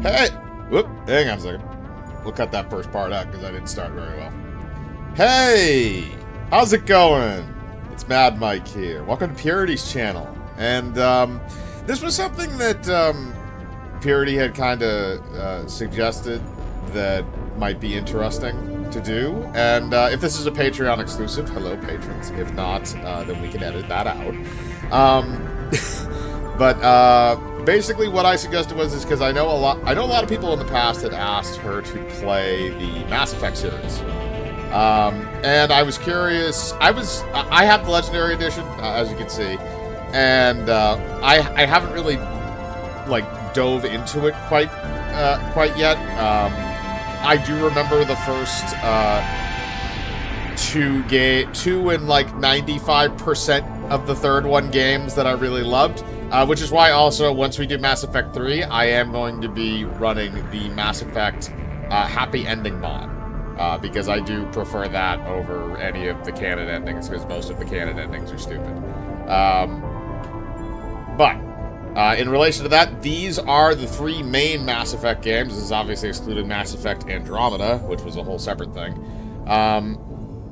Hey! Whoop, hang on a second. We'll cut that first part out because I didn't start very well. Hey! How's it going? It's Mad Mike here. Welcome to Purity's channel. And, this was something that, Purity had kind of, suggested that might be interesting to do. And, if this is a Patreon exclusive, hello patrons. If not, then we can edit that out. Basically what I suggested was because I know a lot of people in the past had asked her to play the Mass Effect series. And I was curious. I have the Legendary Edition, as you can see, and I haven't really dove into it quite yet. I do remember the first two and 95% of the third one games that I really loved. Which is why also, once we do Mass Effect 3, I am going to be running the Mass Effect Happy Ending mod. Because I do prefer that over any of the canon endings, because most of the canon endings are stupid. In relation to that, these are the three main Mass Effect games. This is obviously excluding Mass Effect Andromeda, which was a whole separate thing.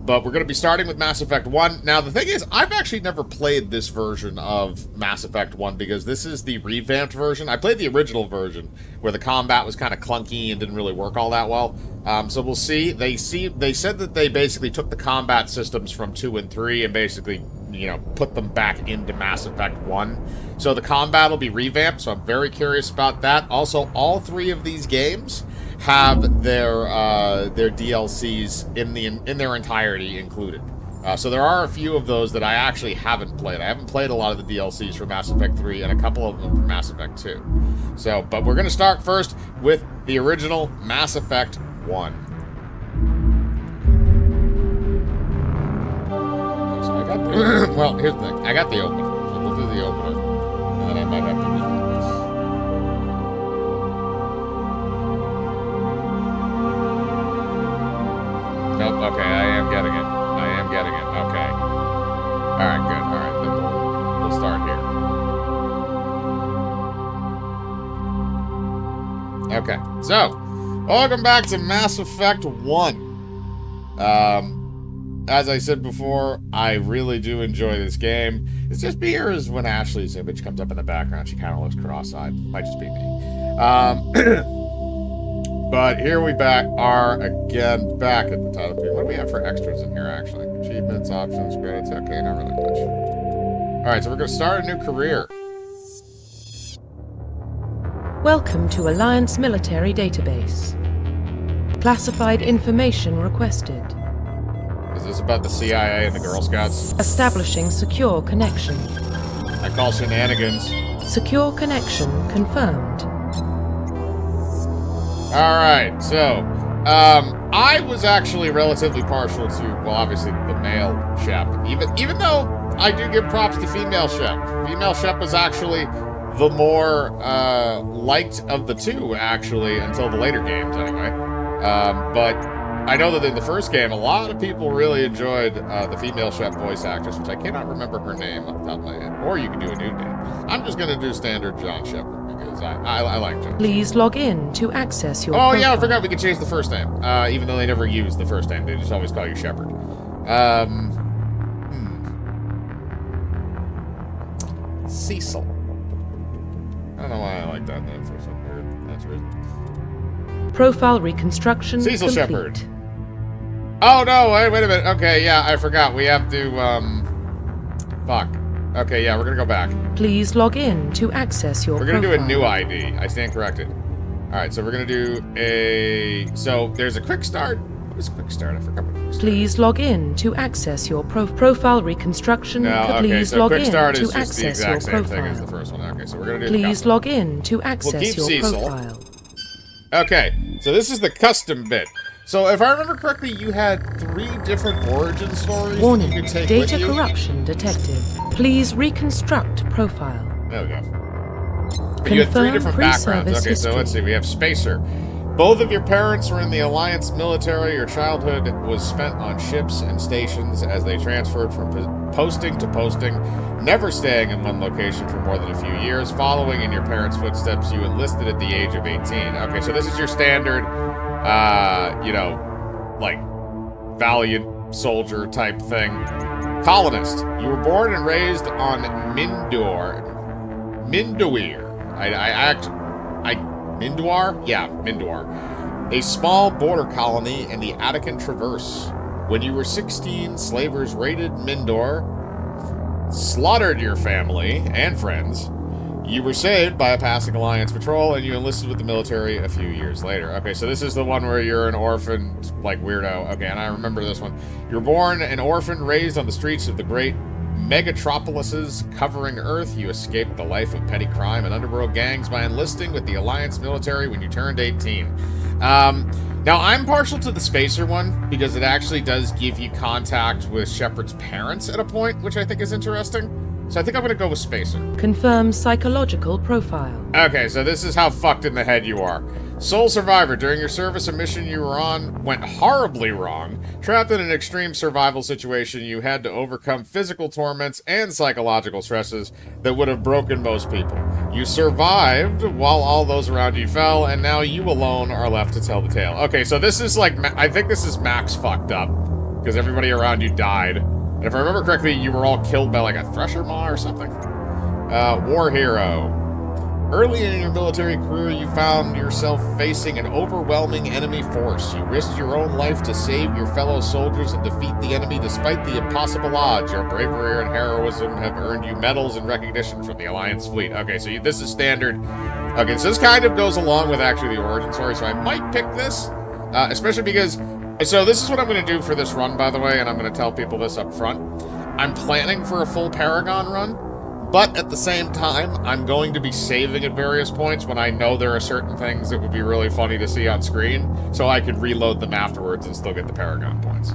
But we're going to be starting with Mass Effect 1. Now, the thing is, I've actually never played this version of Mass Effect 1 because this is the revamped version. I played the original version where the combat was kind of clunky and didn't really work all that well. So we'll see. They said that they basically took the combat systems from 2 and 3 and basically, put them back into Mass Effect 1. So the combat will be revamped, so I'm very curious about that. Also, all three of these games have their DLCs in their entirety included. So there are a few of those that I actually haven't played. I haven't played a lot of the DLCs for Mass Effect 3 and a couple of them for Mass Effect 2. So, but we're going to start first with the original Mass Effect 1. So I got well, here's the thing. I got the opener. So we'll do the opener. And then I might have to redo this. Nope, okay, I am getting it. Okay. Alright, good. Alright, then we'll start here. Okay, so, welcome back to Mass Effect 1. As I said before, I really do enjoy this game. It's just me here is when Ashley's image comes up in the background. She kind of looks cross-eyed. Might just be me. But here we are again back at the title screen. What do we have for extras in here, actually? Achievements, options, credits. Okay, not really much. Alright, so we're going to start a new career. Welcome to Alliance Military Database. Classified information requested. Is this about the CIA and the Girl Scouts? Establishing secure connection. I call shenanigans. Secure connection confirmed. Alright, so, I was actually relatively partial to, well, obviously, the male Shep. Even though I do give props to female Shep. Female Shep was actually the more, liked of the two, actually, until the later games, anyway. But I know that in the first game, a lot of people really enjoyed, the female Shep voice actress, which I cannot remember her name off the top of my head. Or you can do a new name. I'm just gonna do standard John Shepard. I like John. Please log in to access your profile. Yeah, I forgot we could change the first name. Even though they never use the first name, they just always call you Shepard. Cecil. I don't know why I like that. That's so weird. That's weird. Profile reconstruction Cecil complete. Shepard. Oh no! Wait a minute. Okay, yeah, I forgot. We have to. Fuck. Okay, yeah, we're gonna go back. Please log in to access your profile. We're gonna do a new ID. I stand corrected. Alright, so we're gonna do a... So, there's a quick start. What is quick start? I forgot what quick start. Please log in to access your profile reconstruction. No, okay, Please so log quick in start to is just access the exact your same profile. thing as the first one. Okay, so we're gonna do Please custom. log in to access your Cecil. profile. Okay, so this is the custom bit. So if I remember correctly, you had 3 different origin stories Warning, that you could take data with you. corruption detected. Please reconstruct profile. There we go. But you had 3 different backgrounds. Okay, so let's see. We have Spacer. Both of your parents were in the Alliance military. Your childhood was spent on ships and stations as they transferred from posting to posting, never staying in one location for more than a few years. Following in your parents' footsteps, you enlisted at the age of 18. Okay, so this is your standard, like, valiant soldier type thing. Colonist. You were born and raised on Mindoir. Mindoir? Yeah, Mindoir. A small border colony in the Attican Traverse. When you were 16, slavers raided Mindor, slaughtered your family and friends. You were saved by a passing Alliance patrol, and you enlisted with the military a few years later. Okay, so this is the one where you're an orphan, like, weirdo. Okay, and I remember this one. You were born an orphan, raised on the streets of the great megatropolises covering Earth. You escaped the life of petty crime and underworld gangs by enlisting with the Alliance military when you turned 18. Now, I'm partial to the Spacer one, because it actually does give you contact with Shepard's parents at a point, which I think is interesting. So I think I'm going to go with Spacer. Confirm psychological profile. Okay, so this is how fucked in the head you are. Sole survivor. During your service, a mission you were on went horribly wrong. Trapped in an extreme survival situation, you had to overcome physical torments and psychological stresses that would have broken most people. You survived while all those around you fell, and now you alone are left to tell the tale. Okay, so this is like, I think this is max fucked up, because everybody around you died. And if I remember correctly, you were all killed by like a thresher maw or something. War hero. Early in your military career, you found yourself facing an overwhelming enemy force. You risked your own life to save your fellow soldiers and defeat the enemy despite the impossible odds. Your bravery and heroism have earned you medals and recognition from the Alliance fleet. Okay, so this is standard. Okay, so this kind of goes along with actually the origin story, so I might pick this, especially because... So this is what I'm going to do for this run, by the way, and I'm going to tell people this up front. I'm planning for a full Paragon run, but at the same time, I'm going to be saving at various points when I know there are certain things that would be really funny to see on screen, so I could reload them afterwards and still get the Paragon points.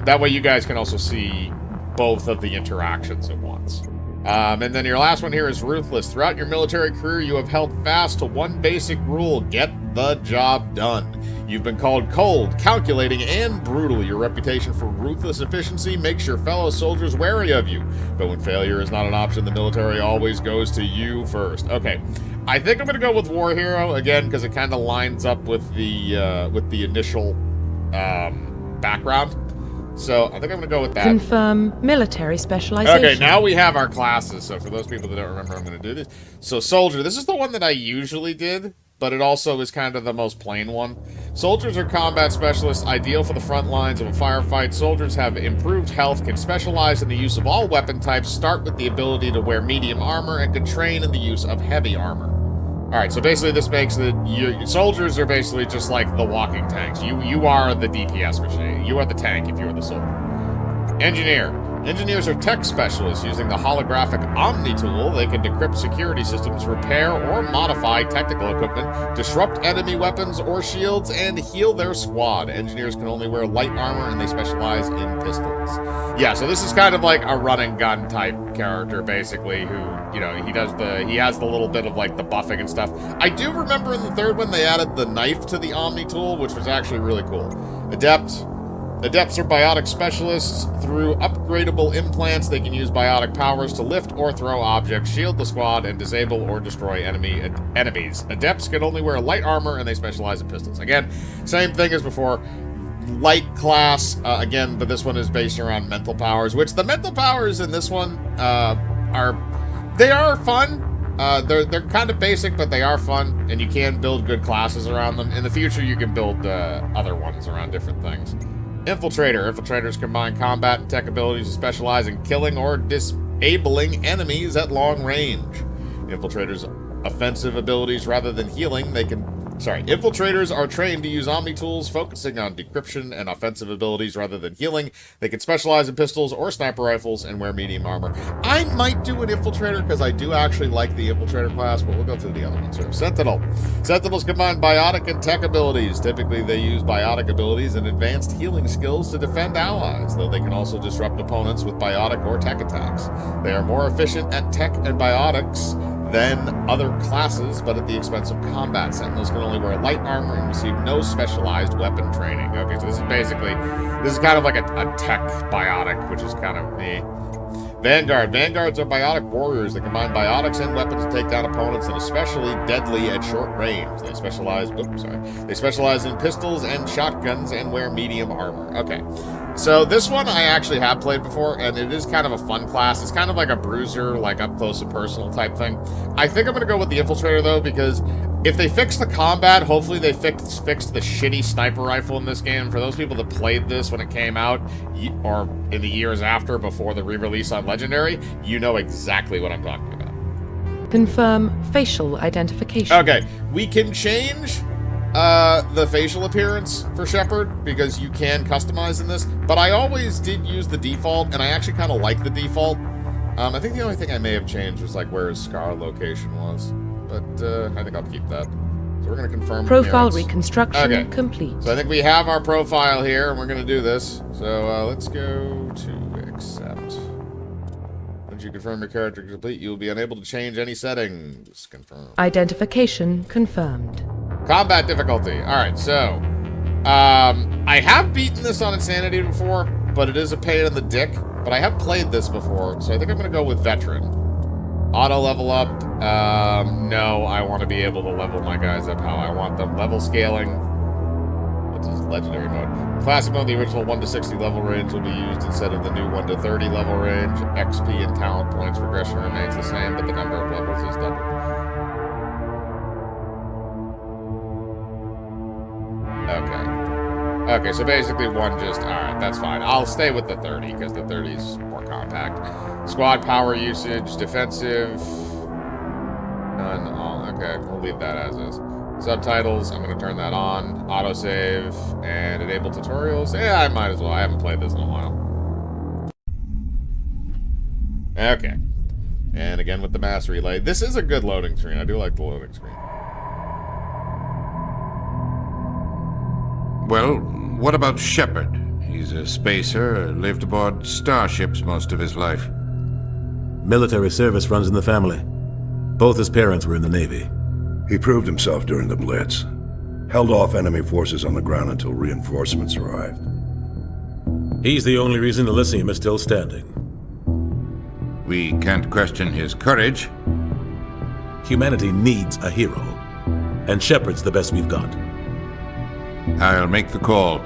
That way you guys can also see both of the interactions at once. And then your last one here is Ruthless. Throughout your military career, you have held fast to one basic rule: get the job done. You've been called cold, calculating, and brutal. Your reputation for ruthless efficiency makes your fellow soldiers wary of you. But when failure is not an option, the military always goes to you first. Okay, I think I'm going to go with War Hero, again, because it kind of lines up with the initial background. So I think I'm going to go with that. Confirm military specialization. Okay, now we have our classes. So for those people that don't remember, I'm going to do this. So Soldier, this is the one that I usually did, but it also is kind of the most plain one. Soldiers are combat specialists, ideal for the front lines of a firefight. Soldiers have improved health, can specialize in the use of all weapon types, start with the ability to wear medium armor, and can train in the use of heavy armor. Alright, so basically this makes your soldiers are basically just like the walking tanks. You are the DPS machine. You are the tank if you are the soldier. Engineer. Engineers are tech specialists. Using the holographic Omni tool, they can decrypt security systems, repair or modify technical equipment, disrupt enemy weapons or shields, and heal their squad. Engineers can only wear light armor, and they specialize in pistols. Yeah, so this is kind of like a run and gun type character, basically, who, you know, he has the little bit of like the buffing and stuff. I do remember in the third one they added the knife to the Omni tool, which was actually really cool. Adept. Adepts are biotic specialists. Through upgradable implants, they can use biotic powers to lift or throw objects, shield the squad, and disable or destroy enemies. Adepts can only wear light armor, and they specialize in pistols. Again, same thing as before. Light class, again, but this one is based around mental powers, which the mental powers in this one are fun. They're kind of basic, but they are fun, and you can build good classes around them. In the future, you can build other ones around different things. Infiltrator. Infiltrators combine combat and tech abilities to specialize in killing or disabling enemies at long range. Infiltrators' offensive abilities rather than healing, Infiltrators are trained to use Omni tools, focusing on decryption and offensive abilities rather than healing. They can specialize in pistols or sniper rifles and wear medium armor. I might do an Infiltrator because I do actually like the Infiltrator class, but we'll go through the other ones here. Sentinel. Sentinels combine biotic and tech abilities. Typically, they use biotic abilities and advanced healing skills to defend allies, though they can also disrupt opponents with biotic or tech attacks. They are more efficient at tech and biotics than other classes, but at the expense of combat. Sentinels can only wear light armor and receive no specialized weapon training. Okay, so this is kind of like a tech biotic, which is kind of me. Vanguard. Vanguards are biotic warriors that combine biotics and weapons to take down opponents, and especially deadly at short range. They specialize in pistols and shotguns and wear medium armor. Okay. So this one I actually have played before, and it is kind of a fun class. It's kind of like a bruiser, like up close and personal type thing. I think I'm going to go with the Infiltrator, though, because if they fix the combat, hopefully they fix the shitty sniper rifle in this game. For those people that played this when it came out, or in the years after, before the re-release on Legendary, you know exactly what I'm talking about. Confirm facial identification. Okay, we can change the facial appearance for Shepard, because you can customize in this, but I always did use the default, and I actually kind of like the default. I think the only thing I may have changed was like where his scar location was, but I think I'll keep that. So we're going to confirm profile reconstruction complete. So I think we have our profile here, and we're going to do this. So let's go to accept. Once you confirm your character complete, you will be unable to change any settings. Confirm. Identification confirmed. Combat difficulty. Alright, so I have beaten this on Insanity before, but it is a pain in the dick. But I have played this before, so I think I'm going to go with Veteran. Auto level up. No, I want to be able to level my guys up how I want them. Level scaling. What's this? Legendary mode. Classic mode, the original 1 to 60 level range will be used instead of the new 1 to 30 level range. XP and talent points progression remains the same, but the number of levels is doubled. Okay, so basically one just... Alright, that's fine. I'll stay with the 30, because the 30 is more compact. Squad power usage, defensive... None, all... Okay, we'll leave that as is. Subtitles, I'm going to turn that on. Autosave, and enable tutorials. Yeah, I might as well. I haven't played this in a while. Okay. And again with the mass relay. This is a good loading screen. I do like the loading screen. Well, what about Shepard? He's a spacer, lived aboard starships most of his life. Military service runs in the family. Both his parents were in the Navy. He proved himself during the Blitz. Held off enemy forces on the ground until reinforcements arrived. He's the only reason Elysium is still standing. We can't question his courage. Humanity needs a hero. And Shepard's the best we've got. I'll make the call.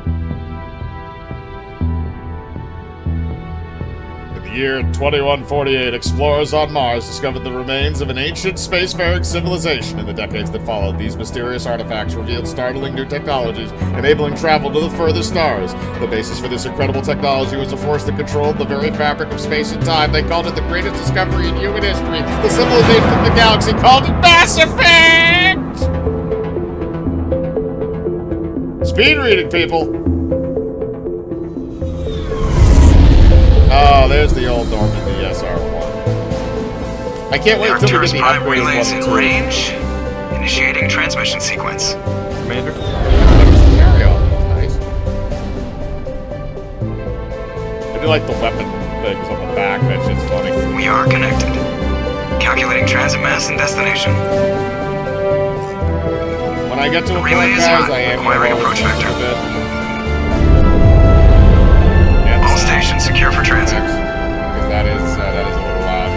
In the year 2148, explorers on Mars discovered the remains of an ancient spacefaring civilization. In the decades that followed, these mysterious artifacts revealed startling new technologies, enabling travel to the furthest stars. The basis for this incredible technology was a force that controlled the very fabric of space and time. They called it the greatest discovery in human history, the civilization of the galaxy called it Mass Effect! Speed reading, people. Oh, there's the old Normandy SR1. I can't wait until we get the Prime upgraded relays in 1 and 2. range. Initiating transmission sequence. Commander? Carry all these, nice. I do like the weapon things on the back. That shit's funny. We are connected. Calculating transit mass and destination. When I get to a point, Relay is guys, hot, I am requiring going to approach vector. a bit. All stations secure for transit. Because that is a little loud.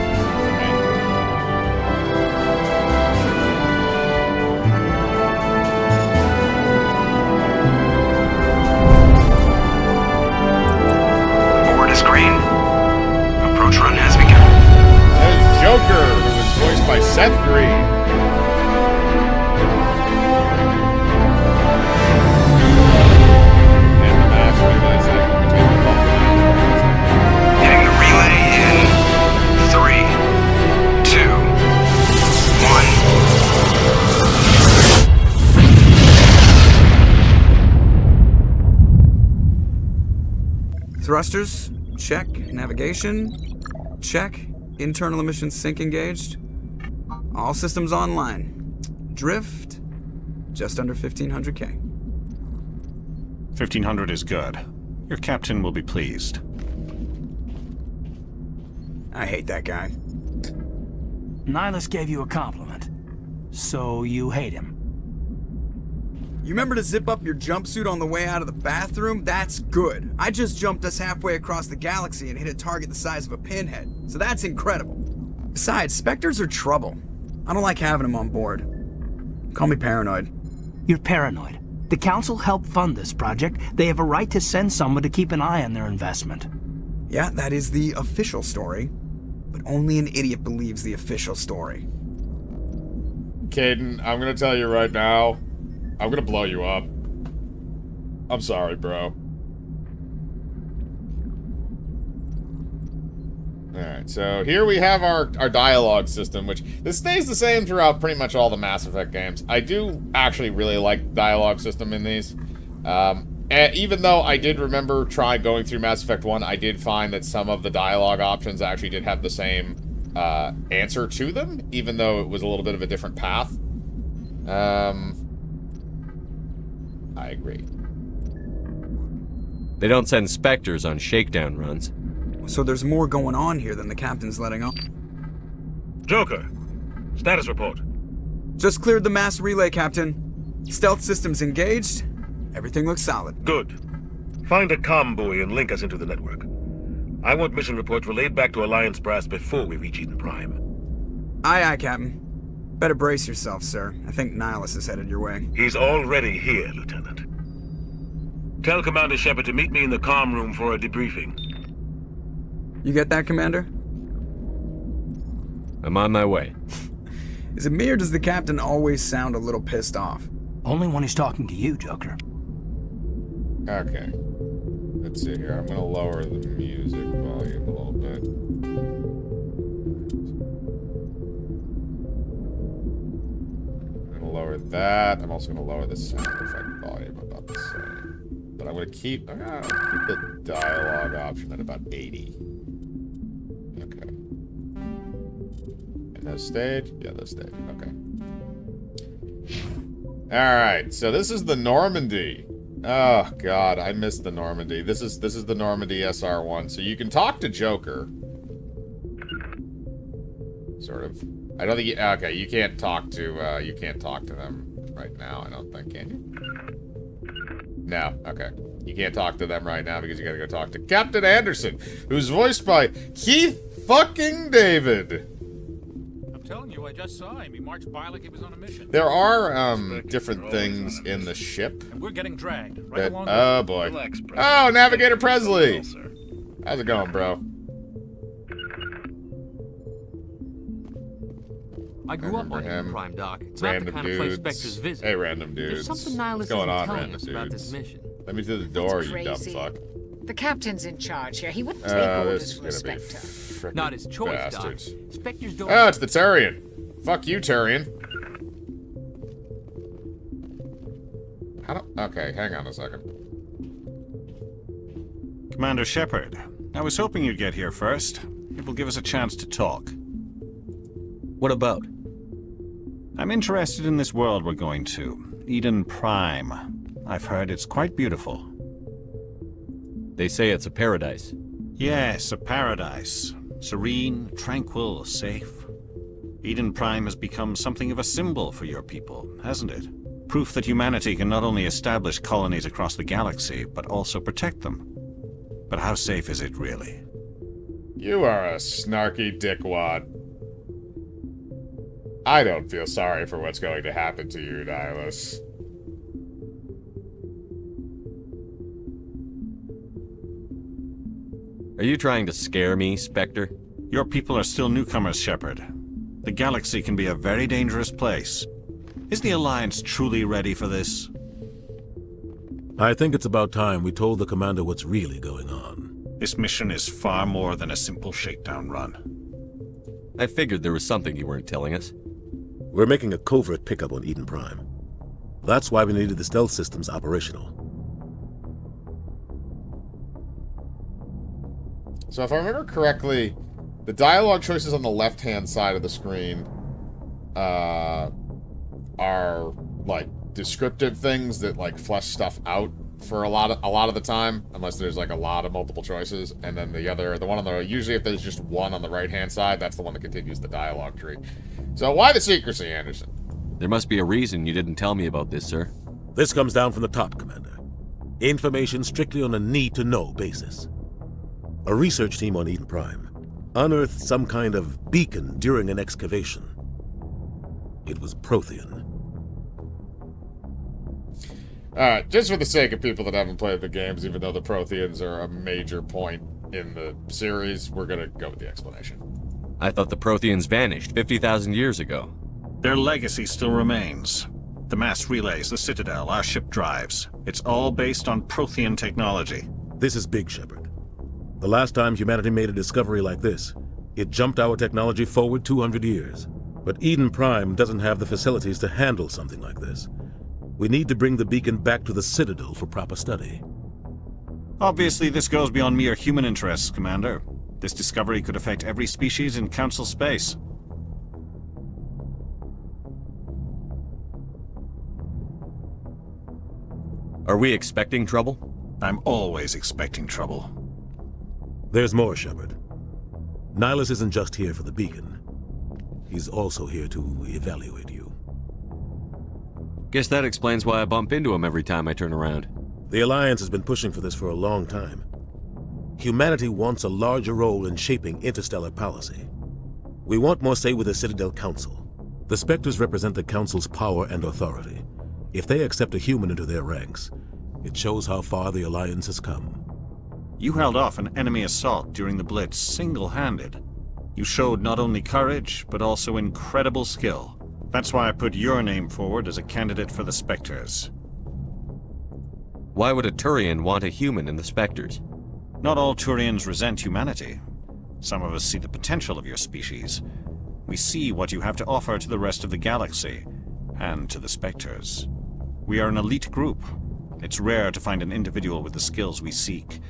Board is green. Approach run has begun. That is Joker, who is voiced by Seth Green. Hitting the relay in 3, 2, 1. Thrusters, check. Navigation, check. Internal emissions sync engaged. All systems online. Drift, just under 1500K. 1500 is good. Your captain will be pleased. I hate that guy. Nihilus gave you a compliment. So you hate him. You remember to zip up your jumpsuit on the way out of the bathroom? That's good. I just jumped us halfway across the galaxy and hit a target the size of a pinhead, so that's incredible. Besides, Spectres are trouble. I don't like having them on board. Call me paranoid. You're paranoid. The Council helped fund this project. They have a right to send someone to keep an eye on their investment. Yeah, that is the official story. But only an idiot believes the official story. Caden, I'm gonna tell you right now, I'm gonna blow you up. I'm sorry, bro. Alright, so here we have our dialogue system, which this stays the same throughout pretty much all the Mass Effect games. I do actually really like the dialogue system in these. And even though I did remember going through Mass Effect 1, I did find that some of the dialogue options actually did have the same answer to them, even though it was a little bit of a different path. I agree. They don't send Spectres on shakedown runs. So there's more going on here than the captain's letting on. Joker, status report. Just cleared the mass relay, Captain. Stealth systems engaged. Everything looks solid. Good. Find a comm buoy and link us into the network. I want mission reports relayed back to Alliance Brass before we reach Eden Prime. Aye, aye, Captain. Better brace yourself, sir. I think Nihilus is headed your way. He's already here, Lieutenant. Tell Commander Shepard to meet me in the comm room for a debriefing. You get that, Commander? I'm on my way. Is it me or does the Captain always sound a little pissed off? Only when he's talking to you, Joker. Okay. Let's see here. I'm gonna lower the music volume a little bit. I'm gonna lower that. I'm also gonna lower the sound effect volume about the same. But I'm gonna keep the dialogue option at about 80. Okay. And those stayed? Yeah, those stayed. Okay. Alright, so this is the Normandy. Oh god, I missed the Normandy. This is the Normandy SR1. So you can talk to Joker. Sort of. I don't think okay, you can't talk to them right now, I don't think, can you? No, okay. You can't talk to them right now because you gotta go talk to Captain Anderson, who's voiced by Keith fucking David. I'm telling you, I just saw him. He marched by like he was on a mission. There are different things in the ship. And we're getting dragged right along. Oh boy. Oh, Navigator Presley. How's it going, bro? I grew up on Eden Prime, Doc. It's not the kind of place Spectres visit. Hey, random dudes. There's something Nihilus What's going on, telling random us dudes? about this mission. Let me through the door, That's you dumb crazy. fuck. The captain's in charge here. He wouldn't take orders from a Spectre. Not his choice, bastards. Doc. Spectres don't... Oh, it's the Turian. Fuck you, Turian. Okay, hang on a second. Commander Shepard, I was hoping you'd get here first. It will give us a chance to talk. What about? I'm interested in this world we're going to. Eden Prime. I've heard it's quite beautiful. They say it's a paradise. Yes, a paradise. Serene, tranquil, safe. Eden Prime has become something of a symbol for your people, hasn't it? Proof that humanity can not only establish colonies across the galaxy, but also protect them. But how safe is it really? You are a snarky dickwad. I don't feel sorry for what's going to happen to you, Nihilus. Are you trying to scare me, Spectre? Your people are still newcomers, Shepard. The galaxy can be a very dangerous place. Is the Alliance truly ready for this? I think it's about time we told the commander what's really going on. This mission is far more than a simple shakedown run. I figured there was something you weren't telling us. We're making a covert pickup on Eden Prime. That's why we needed the stealth systems operational. So if I remember correctly, the dialogue choices on the left-hand side of the screen are like descriptive things that like flesh stuff out for a lot of the time, unless there's like a lot of multiple choices, and then the one on the usually if there's just one on the right hand side, that's the one that continues the dialogue tree. So why the secrecy, Anderson? There must be a reason you didn't tell me about this, sir. This comes down from the top, Commander. Information strictly on a need-to-know basis. A research team on Eden Prime unearthed some kind of beacon during an excavation. It was Prothean. Alright, just for the sake of people that haven't played the games, even though the Protheans are a major point in the series, we're gonna go with the explanation. I thought the Protheans vanished 50,000 years ago. Their legacy still remains. The mass relays, the Citadel, our ship drives. It's all based on Prothean technology. This is big, Shepard. The last time humanity made a discovery like this, it jumped our technology forward 200 years. But Eden Prime doesn't have the facilities to handle something like this. We need to bring the beacon back to the Citadel for proper study. Obviously, this goes beyond mere human interests, Commander. This discovery could affect every species in Council space. Are we expecting trouble? I'm always expecting trouble. There's more, Shepard. Nihilus isn't just here for the beacon. He's also here to evaluate you. Guess that explains why I bump into him every time I turn around. The Alliance has been pushing for this for a long time. Humanity wants a larger role in shaping interstellar policy. We want more say with the Citadel Council. The Spectres represent the Council's power and authority. If they accept a human into their ranks, it shows how far the Alliance has come. You held off an enemy assault during the Blitz single-handed. You showed not only courage, but also incredible skill. That's why I put your name forward as a candidate for the Spectres. Why would a Turian want a human in the Spectres? Not all Turians resent humanity. Some of us see the potential of your species. We see what you have to offer to the rest of the galaxy, and to the Spectres. We are an elite group. It's rare to find an individual with the skills we seek.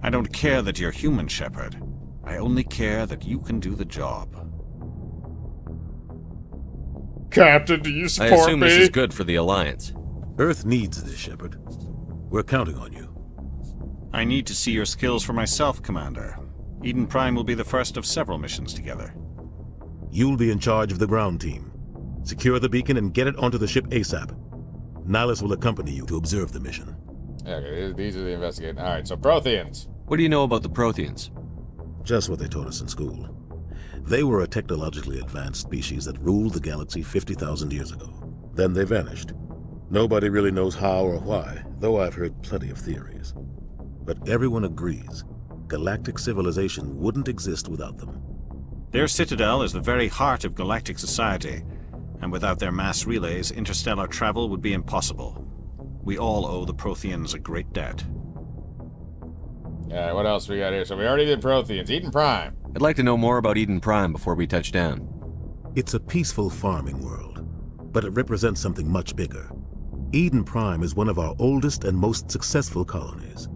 I don't care that you're human, Shepard. I only care that you can do the job. Captain, do you support me? I assume this is good for the Alliance. Earth needs this, Shepard. We're counting on you. I need to see your skills for myself, Commander. Eden Prime will be the first of several missions together. You'll be in charge of the ground team. Secure the beacon and get it onto the ship ASAP. Nihilus will accompany you to observe the mission. Okay, these are the investigators. Alright, so Protheans. What do you know about the Protheans? Just what they taught us in school. They were a technologically advanced species that ruled the galaxy 50,000 years ago. Then they vanished. Nobody really knows how or why, though I've heard plenty of theories. But everyone agrees, galactic civilization wouldn't exist without them. Their citadel is the very heart of galactic society, and without their mass relays, interstellar travel would be impossible. We all owe the Protheans a great debt. Alright, what else we got here? So we already did Protheans. Eden Prime. I'd like to know more about Eden Prime before we touch down. It's a peaceful farming world, but it represents something much bigger. Eden Prime is one of our oldest and most successful colonies.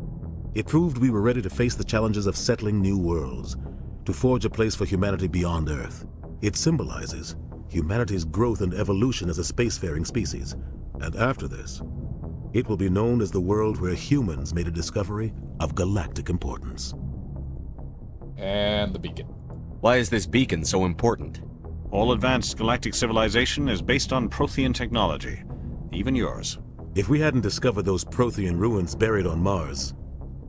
It proved we were ready to face the challenges of settling new worlds, to forge a place for humanity beyond Earth. It symbolizes humanity's growth and evolution as a spacefaring species. And after this, it will be known as the world where humans made a discovery of galactic importance. And the beacon. Why is this beacon so important? All advanced galactic civilization is based on Prothean technology, even yours. If we hadn't discovered those Prothean ruins buried on Mars,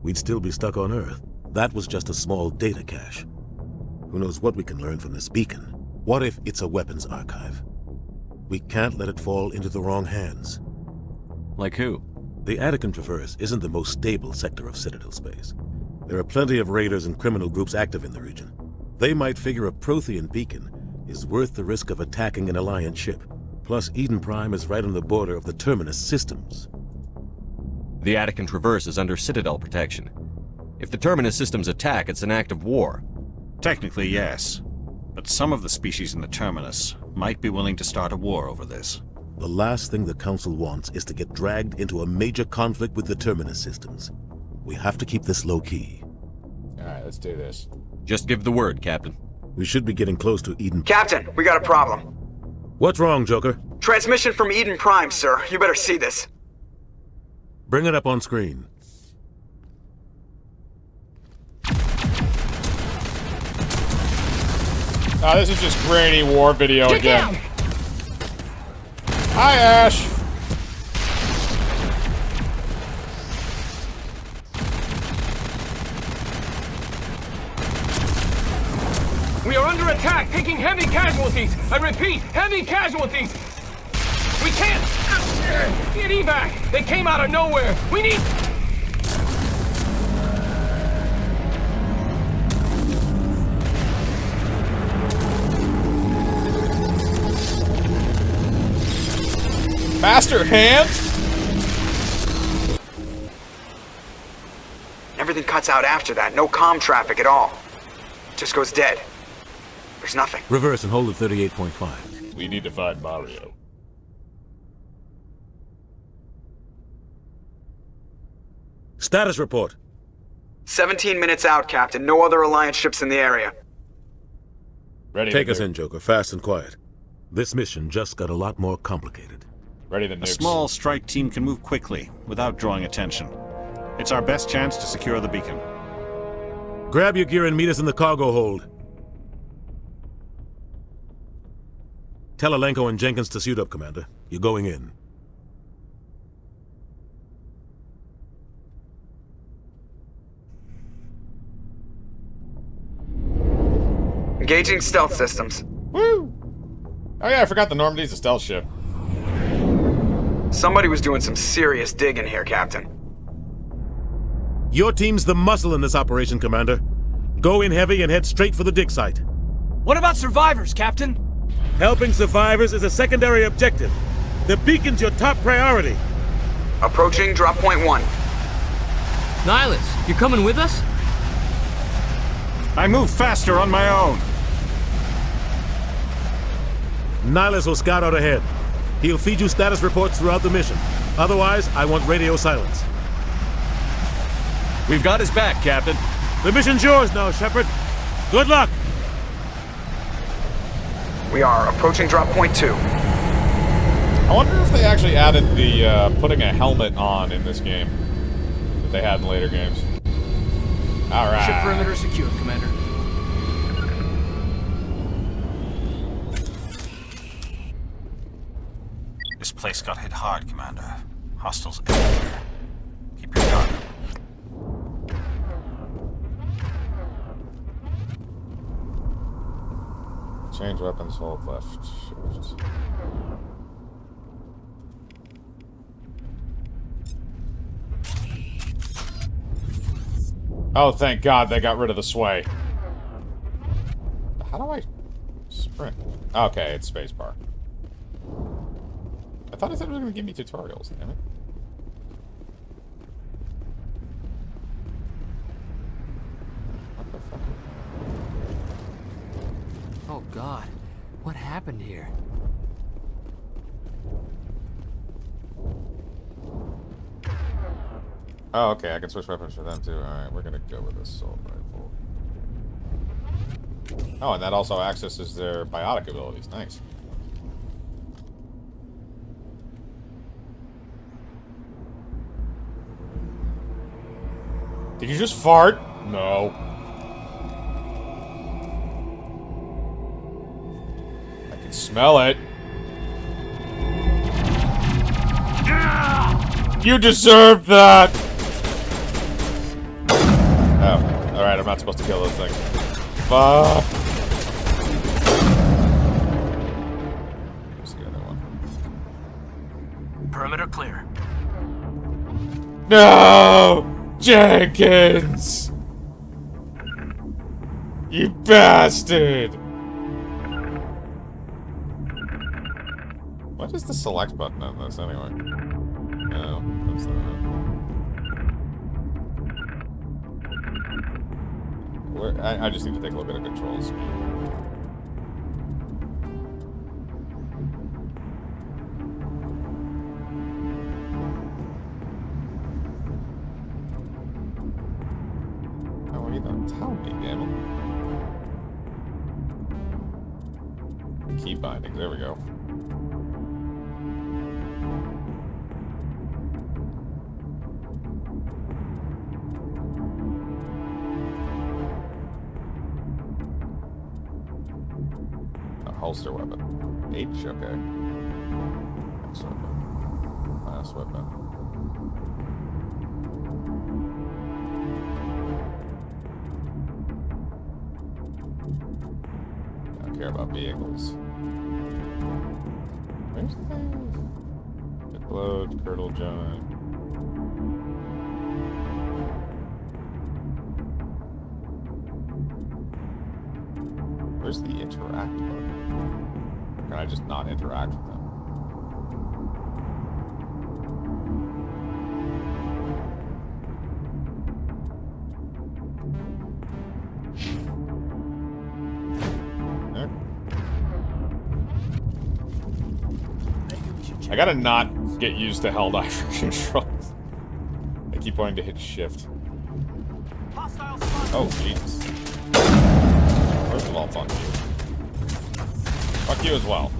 we'd still be stuck on Earth. That was just a small data cache. Who knows what we can learn from this beacon? What if it's a weapons archive? We can't let it fall into the wrong hands. Like who? The Attican Traverse isn't the most stable sector of Citadel space. There are plenty of raiders and criminal groups active in the region. They might figure a Prothean beacon is worth the risk of attacking an Alliance ship. Plus, Eden Prime is right on the border of the Terminus systems. The Attican Traverse is under Citadel protection. If the Terminus systems attack, it's an act of war. Technically, yes. But some of the species in the Terminus might be willing to start a war over this. The last thing the Council wants is to get dragged into a major conflict with the Terminus systems. We have to keep this low-key. Alright, let's do this. Just give the word, Captain. We should be getting close to Eden... Captain, we got a problem. What's wrong, Joker? Transmission from Eden Prime, sir. You better see this. Bring it up on screen. Oh, this is just grainy war video Get again. down! Hi, Ash. We are under attack, taking heavy casualties. I repeat, heavy casualties. We can't get evac. They came out of nowhere. We need... Master hand? Everything cuts out after that. No comm traffic at all. Just goes dead. There's nothing. Reverse and hold at 38.5. We need to find Mario. Status report. 17 minutes out, Captain. No other Alliance ships in the area. Ready. Take us in, Joker. Fast and quiet. This mission just got a lot more complicated. Ready to A nukes. small strike team can move quickly, without drawing attention. It's our best chance to secure the beacon. Grab your gear and meet us in the cargo hold. Tell Alenko and Jenkins to suit up, Commander. You're going in. Engaging stealth systems. Woo! Oh yeah, I forgot the Normandy's a stealth ship. Somebody was doing some serious digging here, Captain. Your team's the muscle in this operation, Commander. Go in heavy and head straight for the dig site. What about survivors, Captain? Helping survivors is a secondary objective. The beacon's your top priority. Approaching drop point 1. Nihilus, you coming with us? I move faster on my own. Nihilus will scout out ahead. He'll feed you status reports throughout the mission. Otherwise, I want radio silence. We've got his back, Captain. The mission's yours now, Shepard. Good luck! We are approaching drop point 2. I wonder if they actually added the putting a helmet on in this game that they had in later games. Alright. Ship perimeter secured, Commander. This place got hit hard, Commander. Hostiles everywhere. Keep your guard up. Change weapons, hold left shift. Oh, thank God they got rid of the sway. How do I sprint? Okay, it's spacebar. I thought it said it was going to give me tutorials, damn it. What the fuck? Oh God, what happened here? Oh, okay, I can switch weapons for them too. Alright, we're gonna go with assault rifle. Oh, and that also accesses their biotic abilities. Nice. Did you just fart? No. I can smell it. You deserve that! Oh, alright, I'm not supposed to kill those things. Fuck. Where's the other one? Perimeter clear. No! Jenkins! You bastard! What is the select button on this anyway? No, that's not it. I just need to take a look at the controls. Oh, you don't tell me, damn it. Key bindings, there we go. holster weapon. H, okay. Next weapon. Last weapon. I don't care about vehicles. Where's the explode, curdle giant. Where's the interact button? Can I just not interact with them? I gotta not get used to held eye controls. I keep wanting to hit shift. Oh, Jesus. First of all, fuck you. Fuck you as well.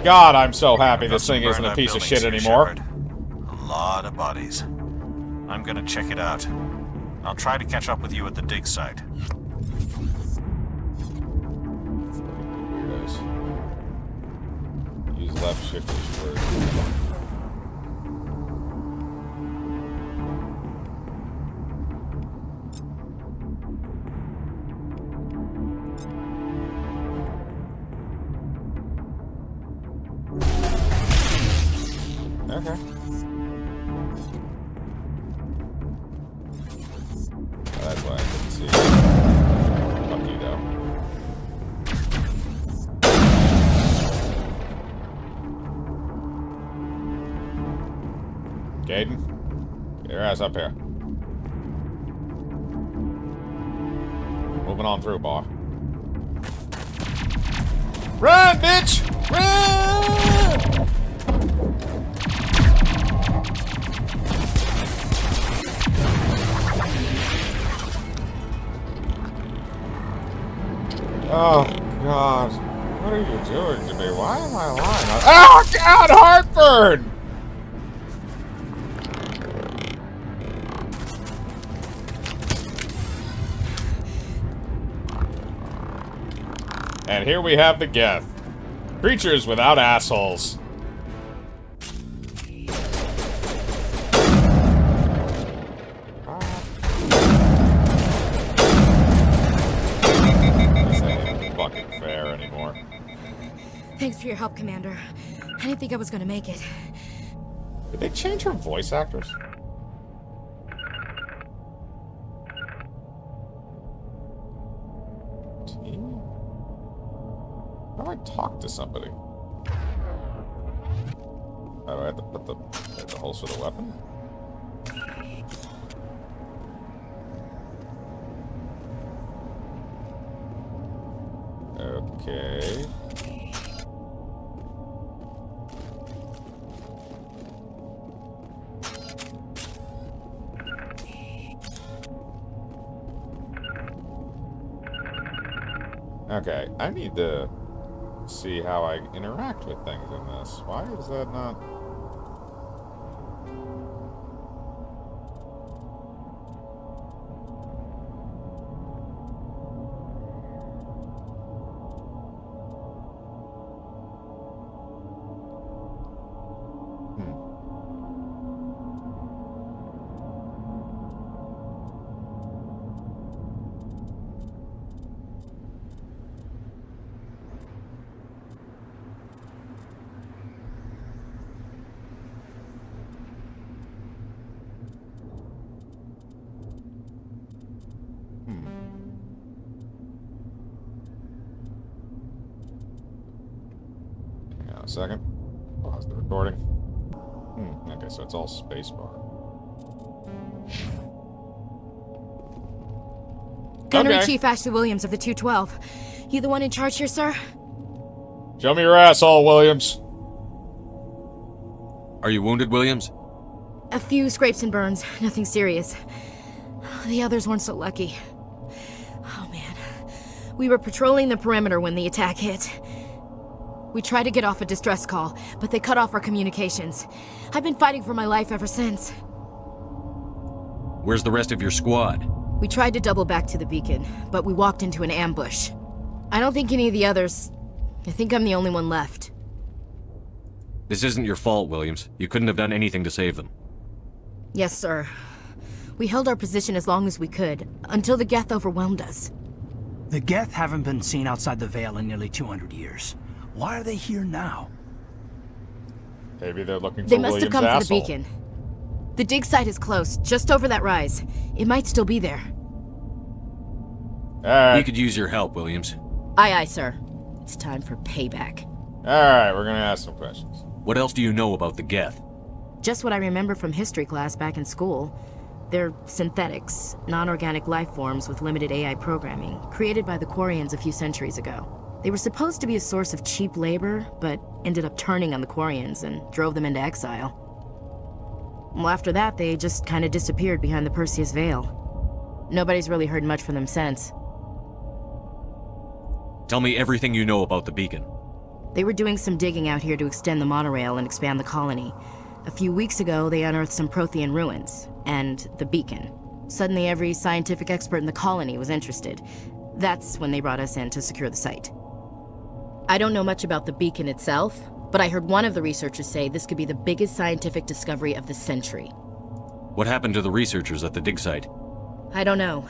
God, I'm so happy this thing isn't a piece of shit anymore. A lot of bodies. I'm gonna check it out. I'll try to catch up with you at the dig site. Use left shift as word. Okay. Oh, that's why I couldn't see. Fuck you, though. Gaiden, get your ass up here. Moving on through, boy. Run, bitch! Run! Oh, God. What are you doing to me? Why am I lying? Oh, God, heartburn! And here we have the Geth. Creatures without assholes. Thanks for your help, Commander. I didn't think I was gonna make it. Did they change her voice actors? How do I talk to somebody? How do I have to put the holster of the weapon? Okay. Okay, I need to see how I interact with things in this. Why is that not... Hang on a second. Pause the recording. Okay, so it's all spacebar. Gunnery Chief Ashley Williams of the 212. You the one in charge here, sir? Show me your asshole, Williams. Are you wounded, Williams? A few scrapes and burns, nothing serious. The others weren't so lucky. Oh man. We were patrolling the perimeter when the attack hit. We tried to get off a distress call, but they cut off our communications. I've been fighting for my life ever since. Where's the rest of your squad? We tried to double back to the beacon, but we walked into an ambush. I don't think any of the others... I think I'm the only one left. This isn't your fault, Williams. You couldn't have done anything to save them. Yes, sir. We held our position as long as we could, until the Geth overwhelmed us. The Geth haven't been seen outside the Veil in nearly 200 years. Why are they here now? Maybe they're looking for They must have Williams' come for the asshole. beacon. The dig site is close, just over that rise. It might still be there. We could use your help, Williams. Aye, aye, sir. It's time for payback. Alright, we're gonna ask some questions. What else do you know about the Geth? Just what I remember from history class back in school. They're synthetics, non-organic life forms with limited AI programming, created by the Quarians a few centuries ago. They were supposed to be a source of cheap labor, but ended up turning on the Quarians and drove them into exile. Well, after that, they just kind of disappeared behind the Perseus Veil. Nobody's really heard much from them since. Tell me everything you know about the beacon. They were doing some digging out here to extend the monorail and expand the colony. A few weeks ago, they unearthed some Prothean ruins, and the beacon. Suddenly, every scientific expert in the colony was interested. That's when they brought us in to secure the site. I don't know much about the beacon itself, but I heard one of the researchers say this could be the biggest scientific discovery of the century. What happened to the researchers at the dig site? I don't know.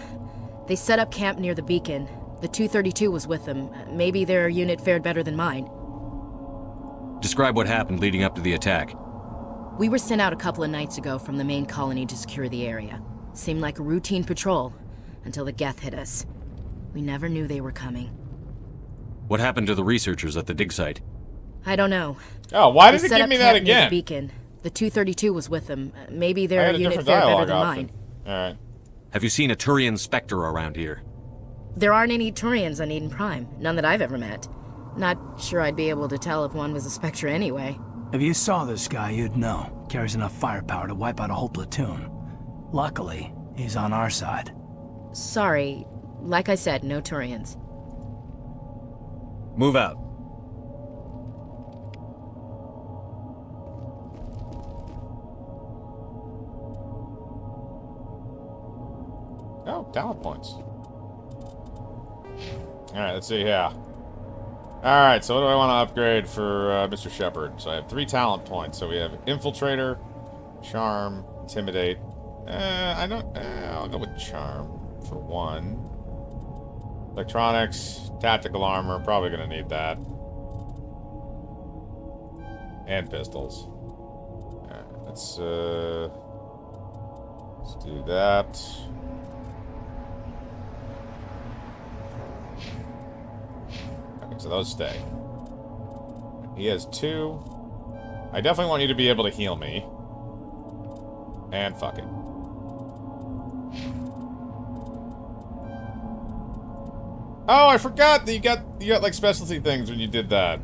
They set up camp near the beacon. The 232 was with them. Maybe their unit fared better than mine. Describe what happened leading up to the attack. We were sent out a couple of nights ago from the main colony to secure the area. Seemed like a routine patrol, until the Geth hit us. We never knew they were coming. What happened to the researchers at the dig site? I don't know. Oh, why did They it set give up me that camp near again? The beacon. The 232 was with them. Maybe I their had a unit different fared better dialogue than option. mine. Alright. Have you seen a Turian Spectre around here? There aren't any Turians on Eden Prime. None that I've ever met. Not sure I'd be able to tell if one was a Spectre anyway. If you saw this guy, you'd know. Carries enough firepower to wipe out a whole platoon. Luckily, he's on our side. Sorry. Like I said, no Turians. Move out. Oh, talent points. Alright, let's see here. Alright, so what do I want to upgrade for Mr. Shepard? So I have 3 talent points. So we have Infiltrator, Charm, Intimidate. I'll go with Charm for 1. Electronics, Tactical Armor, probably going to need that. And pistols. Alright, let's do that. So those stay. He has 2. I definitely want you to be able to heal me. And fuck it. Oh, I forgot that you got like specialty things when you did that.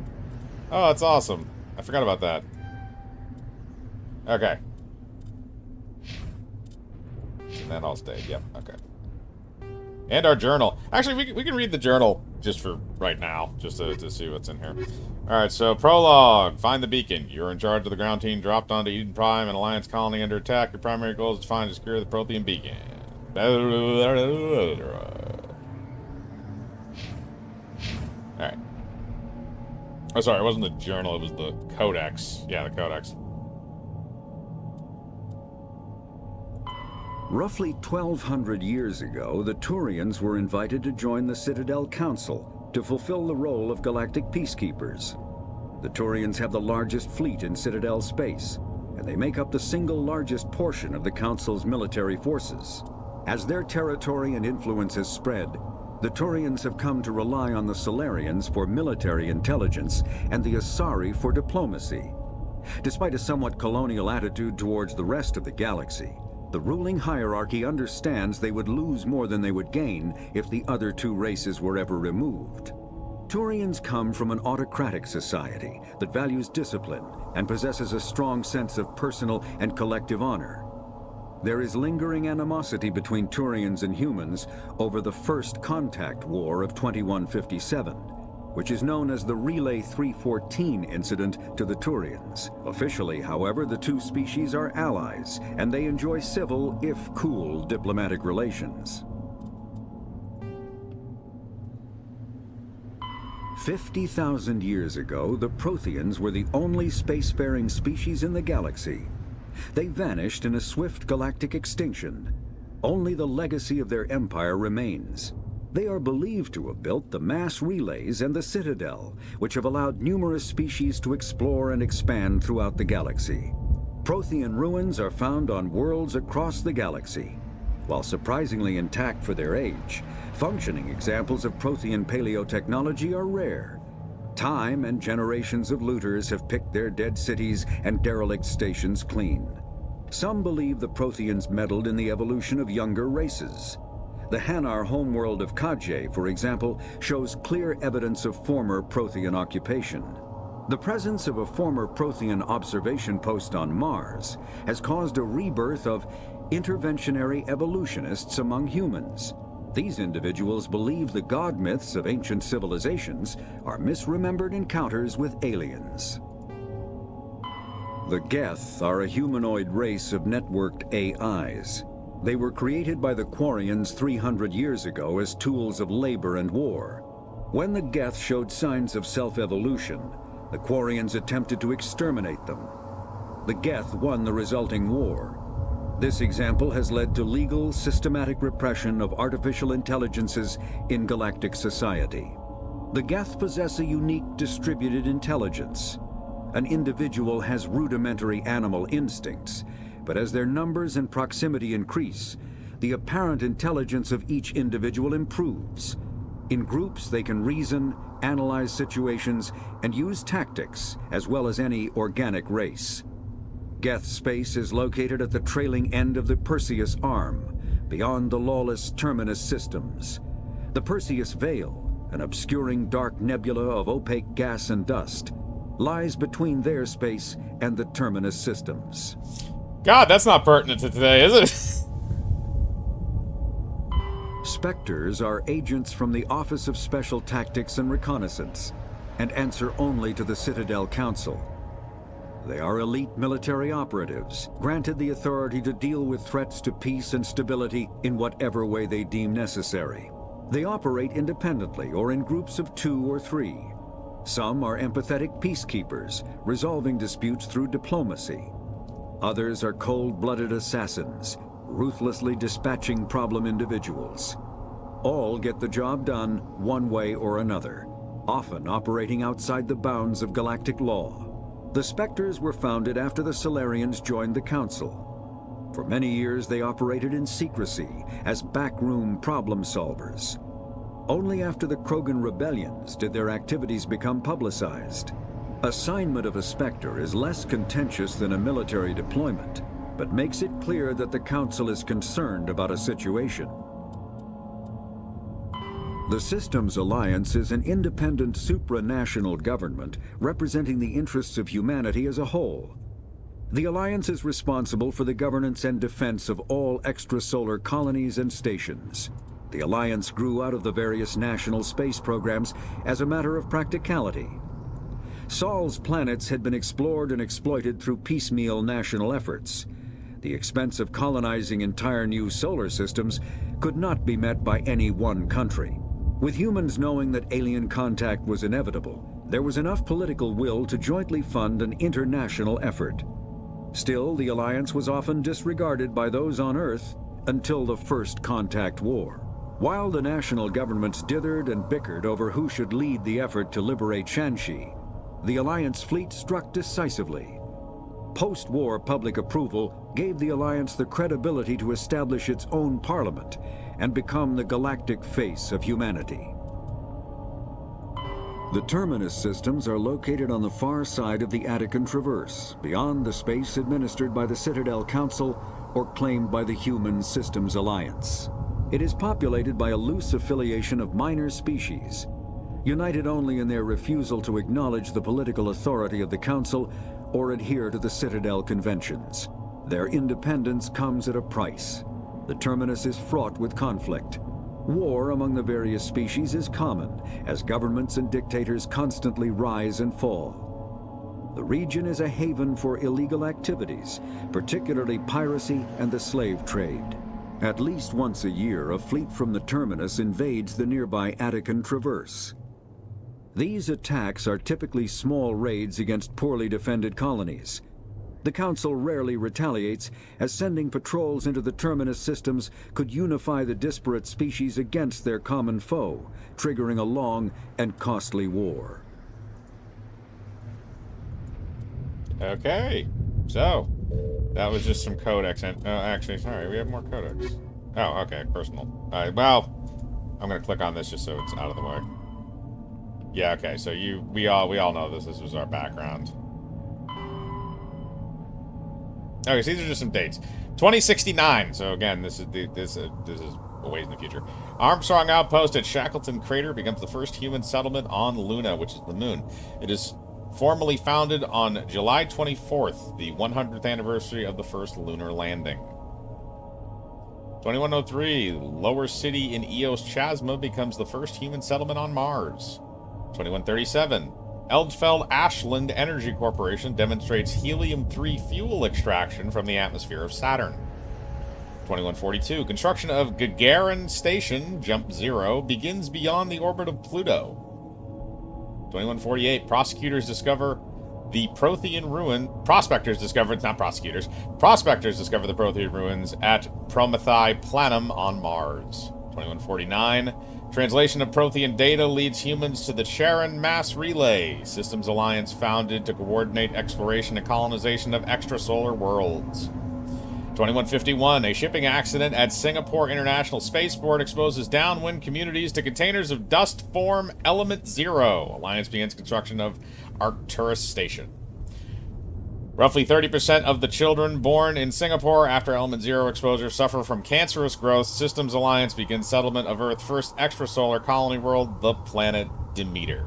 Oh, that's awesome. I forgot about that. Okay. And that all stayed. Yep. Okay. And our journal. Actually, we can read the journal just for right now, just to see what's in here. Alright, so prologue. Find the beacon. You're in charge of the ground team dropped onto Eden Prime, an Alliance colony under attack. Your primary goal is to find and secure the Prothean beacon. Alright. Oh, sorry, it wasn't the journal, it was the codex. Yeah, the codex. Roughly 1,200 years ago, the Turians were invited to join the Citadel Council to fulfill the role of galactic peacekeepers. The Turians have the largest fleet in Citadel space, and they make up the single largest portion of the Council's military forces. As their territory and influence has spread, the Turians have come to rely on the Solarians for military intelligence and the Asari for diplomacy. Despite a somewhat colonial attitude towards the rest of the galaxy, the ruling hierarchy understands they would lose more than they would gain if the other 2 races were ever removed. Turians come from an autocratic society that values discipline and possesses a strong sense of personal and collective honor. There is lingering animosity between Turians and humans over the First Contact War of 2157, which is known as the Relay 314 incident to the Turians. Officially, however, the 2 species are allies, and they enjoy civil, if cool, diplomatic relations. 50,000 years ago, the Protheans were the only spacefaring species in the galaxy. They vanished in a swift galactic extinction. Only the legacy of their empire remains. They are believed to have built the mass relays and the Citadel, which have allowed numerous species to explore and expand throughout the galaxy. Prothean ruins are found on worlds across the galaxy. While surprisingly intact for their age, functioning examples of Prothean paleotechnology are rare. Time and generations of looters have picked their dead cities and derelict stations clean. Some believe the Protheans meddled in the evolution of younger races. The Hanar homeworld of Kajay, for example, shows clear evidence of former Prothean occupation. The presence of a former Prothean observation post on Mars has caused a rebirth of interventionary evolutionists among humans. These individuals believe the god myths of ancient civilizations are misremembered encounters with aliens. The Geth are a humanoid race of networked AIs. They were created by the Quarians 300 years ago as tools of labor and war. When the Geth showed signs of self-evolution, the Quarians attempted to exterminate them. The Geth won the resulting war. This example has led to legal, systematic repression of artificial intelligences in galactic society. The Geth possess a unique distributed intelligence. An individual has rudimentary animal instincts, but as their numbers and proximity increase, the apparent intelligence of each individual improves. In groups, they can reason, analyze situations, and use tactics, as well as any organic race. Geth space is located at the trailing end of the Perseus Arm, beyond the lawless Terminus systems. The Perseus Veil, an obscuring dark nebula of opaque gas and dust, lies between their space and the Terminus systems. God, that's not pertinent to today, is it? Spectres are agents from the Office of Special Tactics and Reconnaissance, and answer only to the Citadel Council. They are elite military operatives, granted the authority to deal with threats to peace and stability in whatever way they deem necessary. They operate independently or in groups of 2 or 3. Some are empathetic peacekeepers, resolving disputes through diplomacy. Others are cold-blooded assassins, ruthlessly dispatching problem individuals. All get the job done one way or another, often operating outside the bounds of galactic law. The Spectres were founded after the Solarians joined the Council. For many years, they operated in secrecy as backroom problem solvers. Only after the Krogan rebellions did their activities become publicized. Assignment of a Spectre is less contentious than a military deployment, but makes it clear that the Council is concerned about a situation. The Systems Alliance is an independent supranational government representing the interests of humanity as a whole. The Alliance is responsible for the governance and defense of all extrasolar colonies and stations. The Alliance grew out of the various national space programs as a matter of practicality. Sol's planets had been explored and exploited through piecemeal national efforts. The expense of colonizing entire new solar systems could not be met by any one country. With humans knowing that alien contact was inevitable, there was enough political will to jointly fund an international effort. Still, the Alliance was often disregarded by those on Earth until the First Contact War. While the national governments dithered and bickered over who should lead the effort to liberate Shanxi, the Alliance fleet struck decisively. Post-war public approval gave the Alliance the credibility to establish its own parliament and become the galactic face of humanity. The Terminus systems are located on the far side of the Attican Traverse, beyond the space administered by the Citadel Council or claimed by the Human Systems Alliance. It is populated by a loose affiliation of minor species, united only in their refusal to acknowledge the political authority of the Council or adhere to the Citadel Conventions. Their independence comes at a price. The Terminus is fraught with conflict. War among the various species is common, as governments and dictators constantly rise and fall. The region is a haven for illegal activities, particularly piracy and the slave trade. At least once a year, a fleet from the Terminus invades the nearby Attican Traverse. These attacks are typically small raids against poorly defended colonies. The Council rarely retaliates, as sending patrols into the Terminus systems could unify the disparate species against their common foe, triggering a long and costly war. Okay, so that was just some codex. And actually, sorry, we have more codex. Oh, okay, personal. All right, well, I'm gonna click on this just so it's out of the way. Yeah, okay. So we all know this. This was our background. Okay, so these are just some dates. 2069. So again, this is a ways in the future. Armstrong Outpost at Shackleton Crater becomes the first human settlement on Luna, which is the moon. It is formally founded on July 24th, the 100th anniversary of the first lunar landing. 2103, Lower City in Eos Chasma becomes the first human settlement on Mars. 2137, Eldfeld Ashland Energy Corporation demonstrates helium-3 fuel extraction from the atmosphere of Saturn. 2142, construction of Gagarin Station, Jump 0, begins beyond the orbit of Pluto. 2148, prospectors discover the Prothean ruins at Prometheus Planum on Mars. 2149, translation of Prothean data leads humans to the Charon Mass Relay, Systems Alliance founded to coordinate exploration and colonization of extrasolar worlds. 2151, a shipping accident at Singapore International Spaceport exposes downwind communities to containers of dust form Element 0. Alliance begins construction of Arcturus Station. Roughly 30% of the children born in Singapore after Element 0 exposure suffer from cancerous growth. Systems Alliance begins settlement of Earth's first extrasolar colony world, the planet Demeter.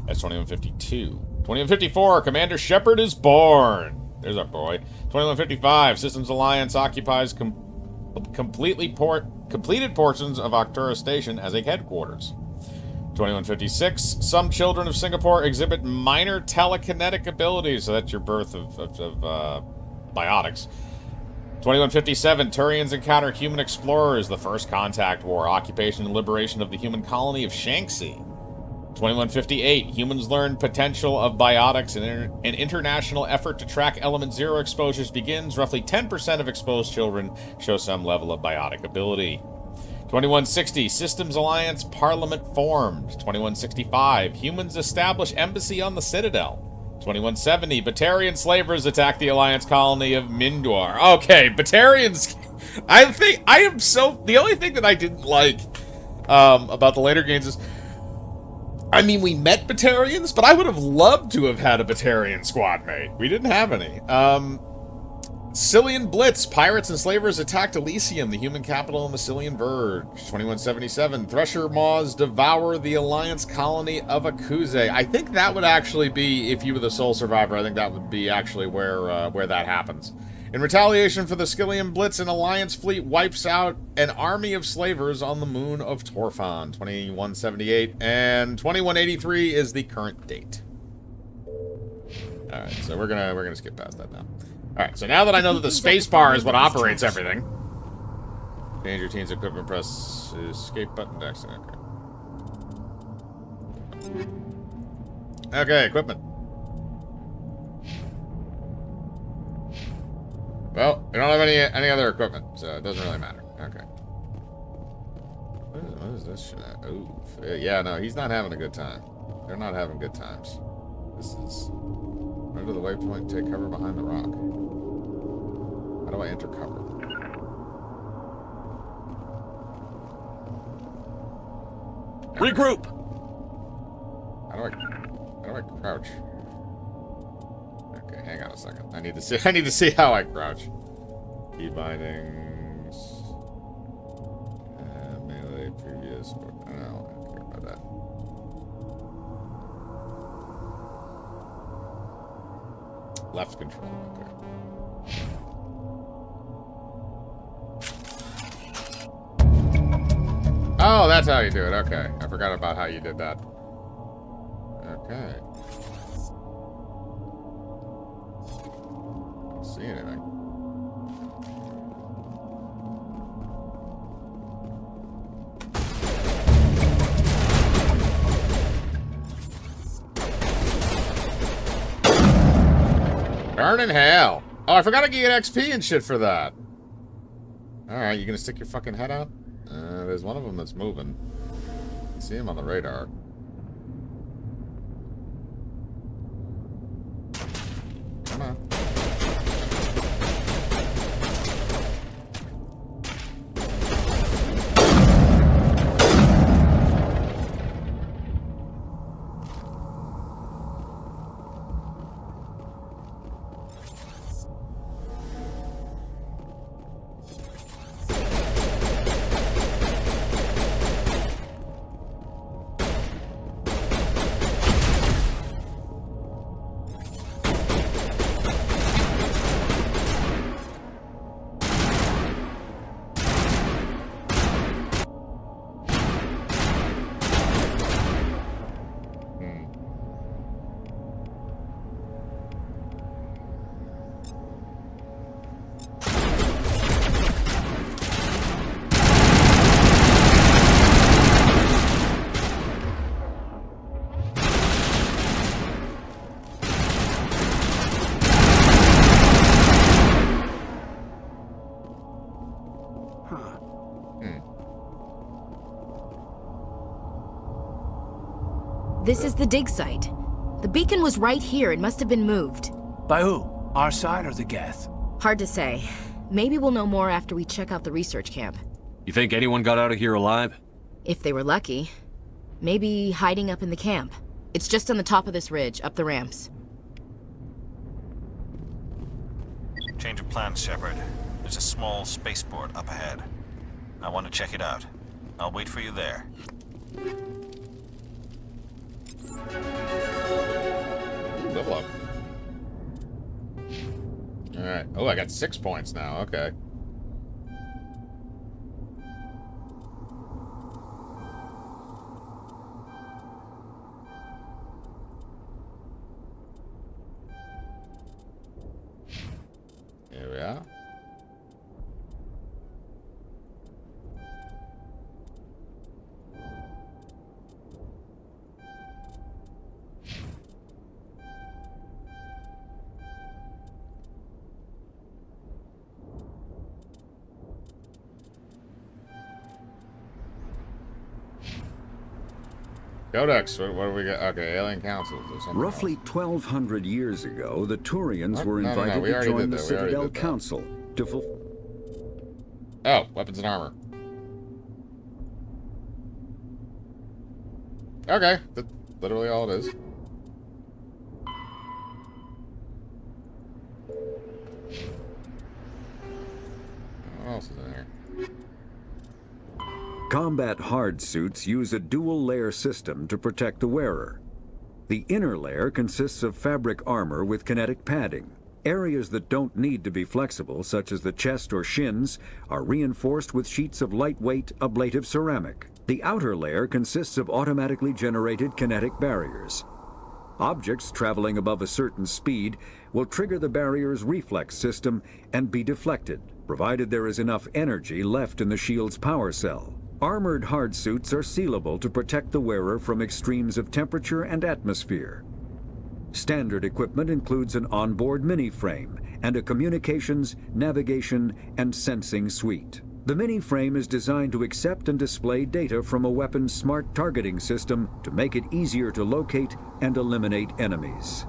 That's 2152. 2154, Commander Shepard is born. There's our boy. 2155, Systems Alliance occupies completed portions of Arcturus Station as a headquarters. 2156, some children of Singapore exhibit minor telekinetic abilities. So that's your birth of biotics. 2157, Turians encounter human explorers, the first contact war, occupation and liberation of the human colony of Shanxi. 2158, humans learn potential of biotics and an international effort to track Element 0 exposures begins. Roughly 10% of exposed children show some level of biotic ability. 2160, Systems Alliance Parliament formed. 2165, humans establish embassy on the Citadel. 2170, Batarian slavers attack the Alliance colony of Mindor. Okay, Batarians. The only thing that I didn't like about the later games is, I mean, we met Batarians, but I would have loved to have had a Batarian squad mate. We didn't have any. Cillian Blitz. Pirates and slavers attacked Elysium, the human capital on the Cillian Verge. 2177. Thresher Maws devour the Alliance colony of Akuze. I think that would actually be, if you were the sole survivor, I think that would be actually where that happens. In retaliation for the Cillian Blitz, an Alliance fleet wipes out an army of slavers on the moon of Torfan. 2178. And 2183 is the current date. Alright, so we're gonna skip past that now. Alright, so now that I know that the space bar is what operates everything. Change your team's equipment, press escape button to exit. Okay, equipment. Well, we don't have any other equipment, so it doesn't really matter. Okay. What is this shit? Oh, yeah, no, he's not having a good time. They're not having good times. This is... Run to the waypoint, take cover behind the rock. How do I enter cover? Regroup! How do I crouch? Okay, hang on a second. I need to see how I crouch. Key bindings. Melee previous. I don't care about that. Left control. Okay. Oh, that's how you do it. Okay. I forgot about how you did that. Okay. Don't see anything. Burn in hell. Oh, I forgot to get XP and shit for that. Alright, you gonna stick your fucking head out? There's one of them that's moving. I see him on the radar. Come on. This is the dig site. The beacon was right here. It must have been moved. By who? Our side or the Geth? Hard to say. Maybe we'll know more after we check out the research camp. You think anyone got out of here alive? If they were lucky. Maybe hiding up in the camp. It's just on the top of this ridge, up the ramps. Change of plans, Shepard. There's a small spaceport up ahead. I want to check it out. I'll wait for you there. Level up. Alright. Oh, I got 6 points now. Okay. Here we are. Codex, what do we got? Okay, alien councils or something. Roughly 1,200 years ago, the Turians were invited to join the Citadel Council to fulfill. Oh, weapons and armor. Okay, that's literally all it is. What else is in here? Combat hard suits use a dual-layer system to protect the wearer. The inner layer consists of fabric armor with kinetic padding. Areas that don't need to be flexible, such as the chest or shins, are reinforced with sheets of lightweight, ablative ceramic. The outer layer consists of automatically generated kinetic barriers. Objects traveling above a certain speed will trigger the barrier's reflex system and be deflected, provided there is enough energy left in the shield's power cell. Armored hard suits are sealable to protect the wearer from extremes of temperature and atmosphere. Standard equipment includes an onboard mini-frame and a communications, navigation, and sensing suite. The mini-frame is designed to accept and display data from a weapon's smart targeting system to make it easier to locate and eliminate enemies.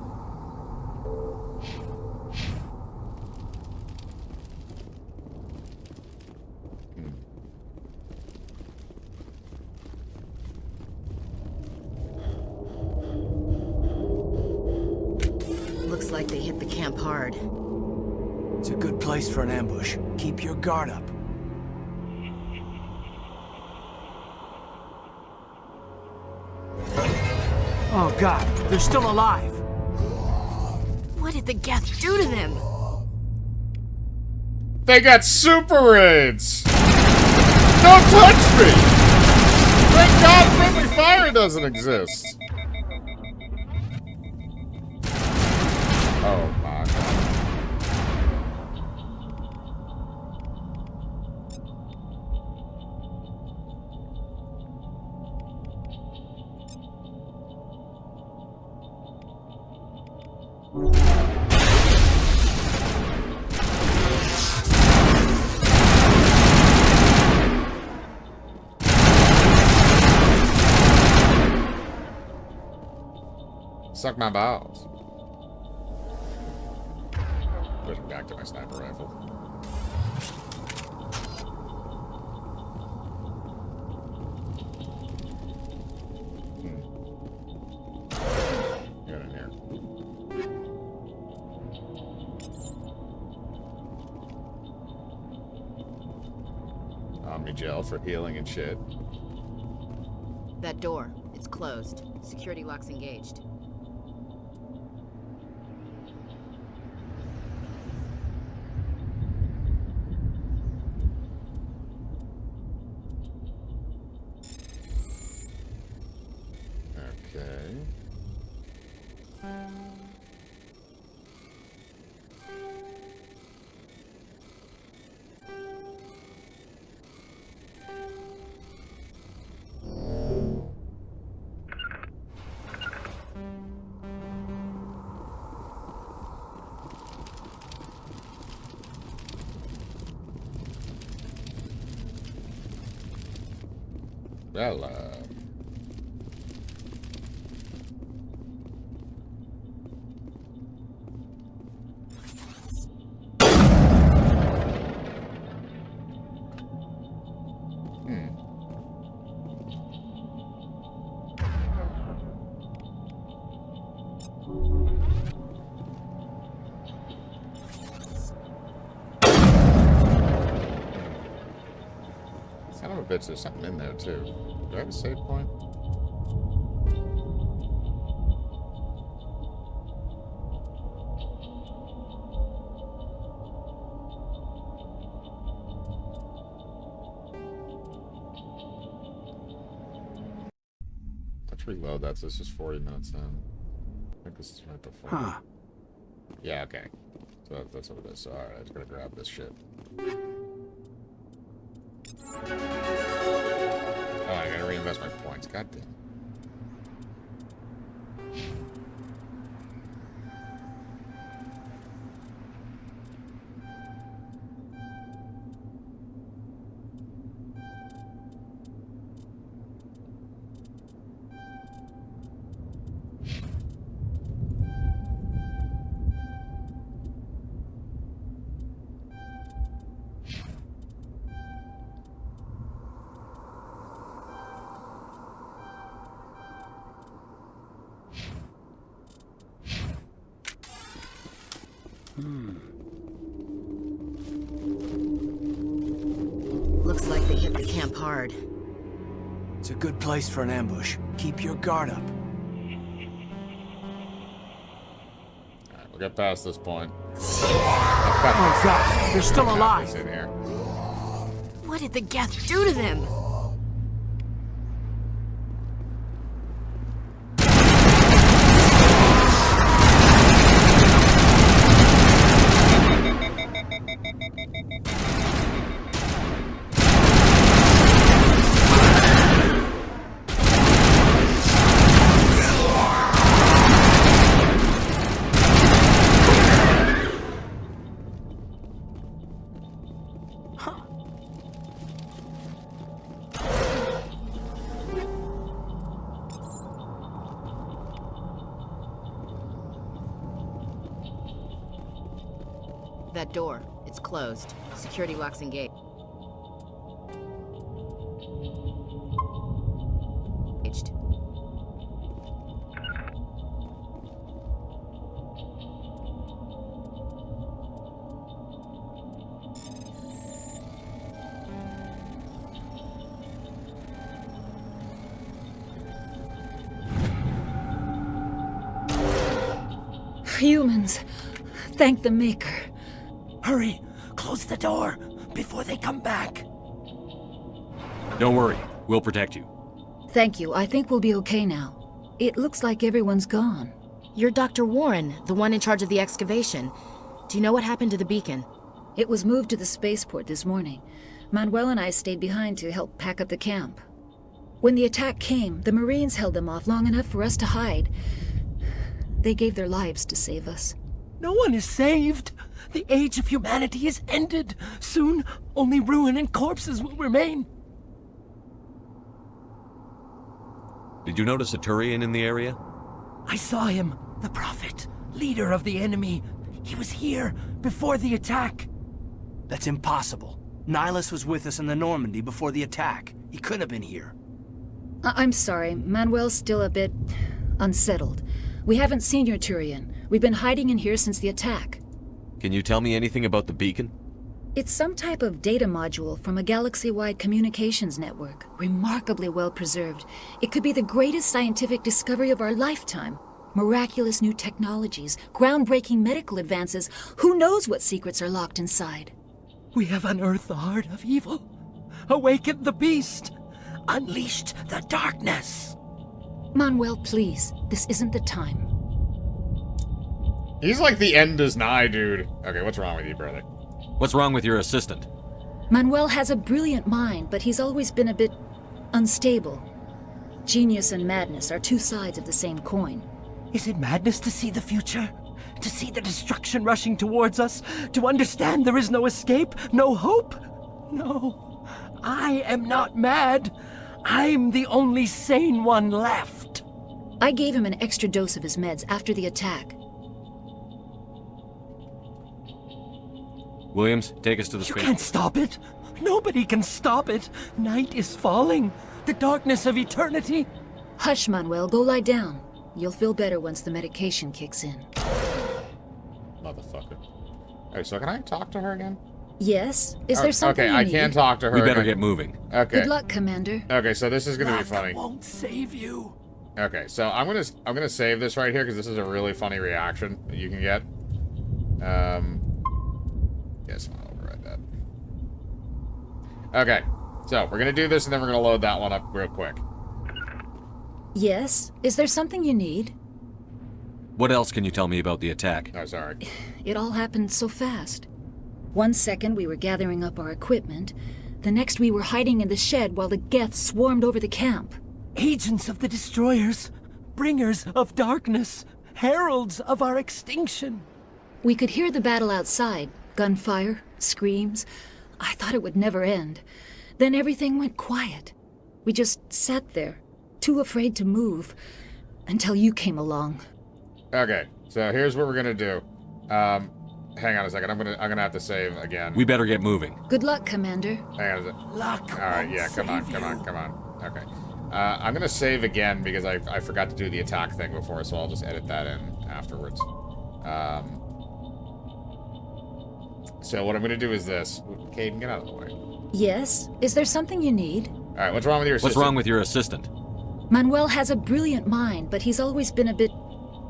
Looks like they hit the camp hard. It's a good place for an ambush. Keep your guard up. Oh God, they're still alive! What did the Geth do to them? They got super raids! Don't touch me! Thank God friendly fire doesn't exist! Oh my God. Suck my balls. Switching back to my sniper rifle. Get in here. Omni gel for healing and shit. That door, it's closed. Security lock's engaged. Okay. Well, son of a bitch, there's something in there too. Do I have a save point? Let's reload that. So this is 40 minutes now. I think this is right before. Huh. Yeah, okay. So that's what it is. So, alright, I just gotta grab this shit. Oh, I gotta reinvest my points. God damn. Looks like they hit the camp hard. It's a good place for an ambush. Keep your guard up. Alright, we'll get past this point. Oh god, they're still alive. In here. What did the Geth do to them? That door, it's closed. Security lock's engaged. Humans, thank the Maker. Hurry! Close the door before they come back. Don't worry, we'll protect you. Thank you. I think we'll be okay now. It looks like everyone's gone. You're Dr. Warren, the one in charge of the excavation. Do you know what happened to the beacon? It was moved to the spaceport this morning. Manuel and I stayed behind to help pack up the camp. When the attack came, the Marines held them off long enough for us to hide. They gave their lives to save us. No one is saved. The age of humanity is ended. Soon, only ruin and corpses will remain. Did you notice a Turian in the area? I saw him, the Prophet, leader of the enemy. He was here before the attack. That's impossible. Nihilus was with us in the Normandy before the attack. He couldn't have been here. I'm sorry. Manuel's still a bit unsettled. We haven't seen your Turian. We've been hiding in here since the attack. Can you tell me anything about the beacon? It's some type of data module from a galaxy-wide communications network. Remarkably well preserved. It could be the greatest scientific discovery of our lifetime. Miraculous new technologies, groundbreaking medical advances. Who knows what secrets are locked inside? We have unearthed the heart of evil, awakened the beast, unleashed the darkness. Manuel, please. This isn't the time. He's like the end is nigh, dude. Okay, what's wrong with you, brother? What's wrong with your assistant? Manuel has a brilliant mind, but he's always been a bit unstable. Genius and madness are two sides of the same coin. Is it madness to see the future? To see the destruction rushing towards us? To understand there is no escape? No hope? No. I am not mad. I'm the only sane one left. I gave him an extra dose of his meds after the attack. Williams, take us to the You space. can't stop it. Nobody can stop it. Night is falling. The darkness of eternity. Hush, Manuel. Go lie down. You'll feel better once the medication kicks in. Motherfucker. Alright, so can I talk to her again? Yes? Is there something Okay, you I need? can talk to her. We better again. get moving. Okay. Good luck, Commander. Okay, so this is gonna be funny. Won't save you. Okay, so I'm gonna save this right here because this is a really funny reaction that you can get. Yes, I'll override that. Okay, so we're gonna do this and then we're gonna load that one up real quick. Yes? Is there something you need? What else can you tell me about the attack? Oh, sorry. It all happened so fast. 1 second we were gathering up our equipment. The next we were hiding in the shed while the Geth swarmed over the camp. Agents of the destroyers. Bringers of darkness. Heralds of our extinction. We could hear the battle outside. Gunfire, screams. I thought it would never end. Then everything went quiet. We just sat there, too afraid to move, until you came along. Okay, so here's what we're gonna do. Hang on a second. I'm gonna have to save again. We better get moving. Good luck, Commander. Hang on a second. Luck. All right, yeah, come on. Okay. I'm gonna save again because I forgot to do the attack thing before, so I'll just edit that in afterwards. So what I'm gonna do is this. Caden, get out of the way. Yes? Is there something you need? All right, what's wrong with your assistant? What's wrong with your assistant? Manuel has a brilliant mind, but he's always been a bit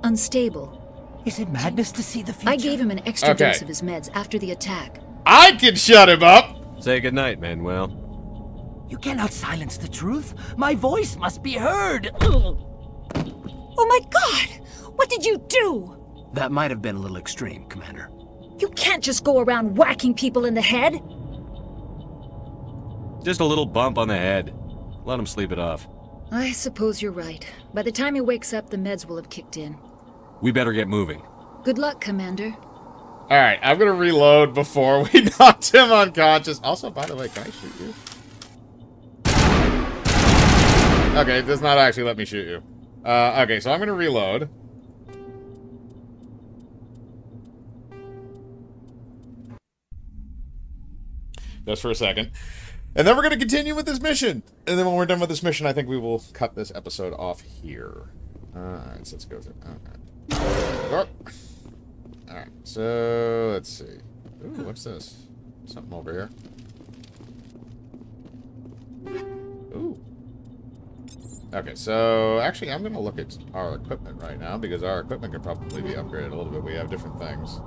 unstable. Is it madness to see the future? I gave him an extra dose of his meds after the attack. I can shut him up! Say goodnight, Manuel. You cannot silence the truth. My voice must be heard. Oh my god! What did you do? That might have been a little extreme, Commander. You can't just go around whacking people in the head. Just a little bump on the head. Let him sleep it off. I suppose you're right. By the time he wakes up, the meds will have kicked in. We better get moving. Good luck, Commander. Alright, I'm gonna reload before we knocked him unconscious. Also, by the way, can I shoot you? Okay, it does not actually let me shoot you. Okay, so I'm gonna reload. Just for a second. And then we're gonna continue with this mission. And then when we're done with this mission, I think we will cut this episode off here. Alright, so let's go through. Okay. Alright, so let's see. Ooh, what's this? Something over here. Ooh. Okay, so actually I'm gonna look at our equipment right now because our equipment could probably be upgraded a little bit. We have different things.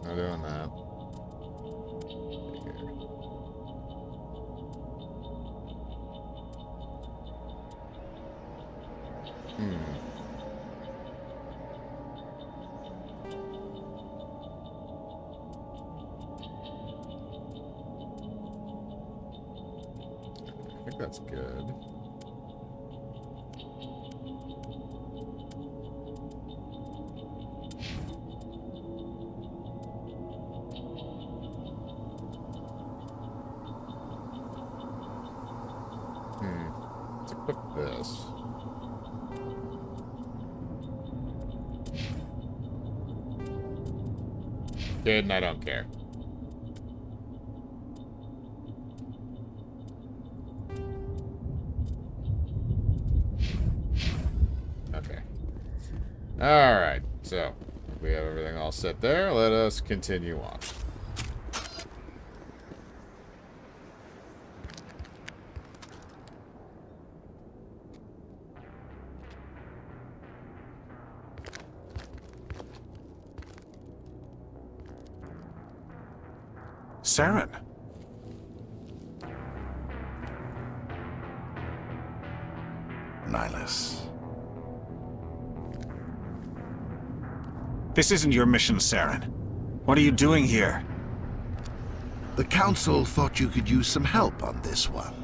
Not doing that. I think that's good. equip this. Good, and I don't care. Okay. Alright, so we have everything all set there. Let us continue on. Saren. Nihilus. This isn't your mission, Saren. What are you doing here? The Council thought you could use some help on this one.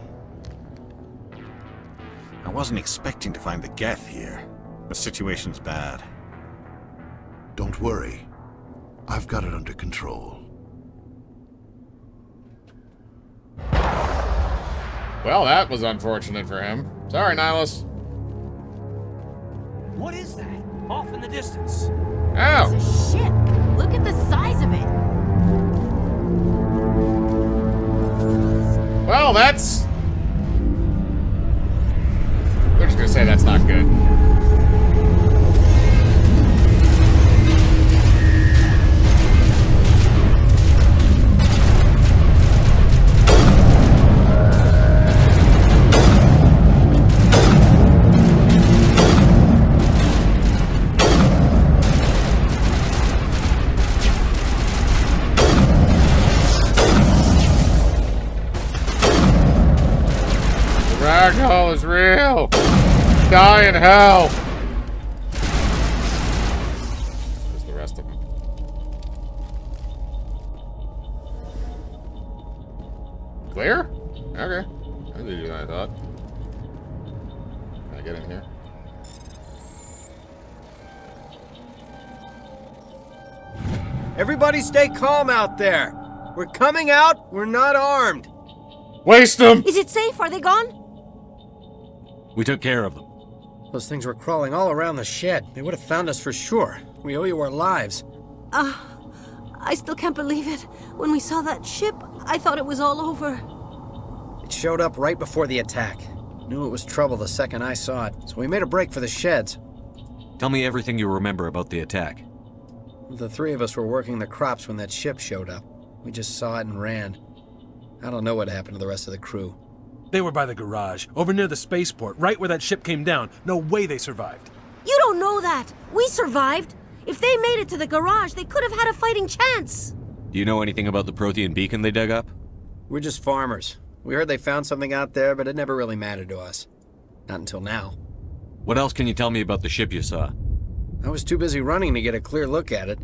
I wasn't expecting to find the Geth here. The situation's bad. Don't worry. I've got it under control. Well, that was unfortunate for him. Sorry, Nihilus. What is that? Off in the distance. Oh! It's a ship. Look at the size of it. Well, that's... We're just gonna say that's not good. Ragdoll is real. Die in hell. Where's the rest of them? Clear? Okay. That's easier than I thought. Can I get in here? Everybody stay calm out there. We're coming out. We're not armed. Waste them! Is it safe? Are they gone? We took care of them. Those things were crawling all around the shed. They would have found us for sure. We owe you our lives. I still can't believe it. When we saw that ship, I thought it was all over. It showed up right before the attack. Knew it was trouble the second I saw it, so we made a break for the sheds. Tell me everything you remember about the attack. The three of us were working the crops when that ship showed up. We just saw it and ran. I don't know what happened to the rest of the crew. They were by the garage, over near the spaceport, right where that ship came down. No way they survived. You don't know that. We survived. If they made it to the garage, they could have had a fighting chance. Do you know anything about the Prothean beacon they dug up? We're just farmers. We heard they found something out there, but it never really mattered to us. Not until now. What else can you tell me about the ship you saw? I was too busy running to get a clear look at it.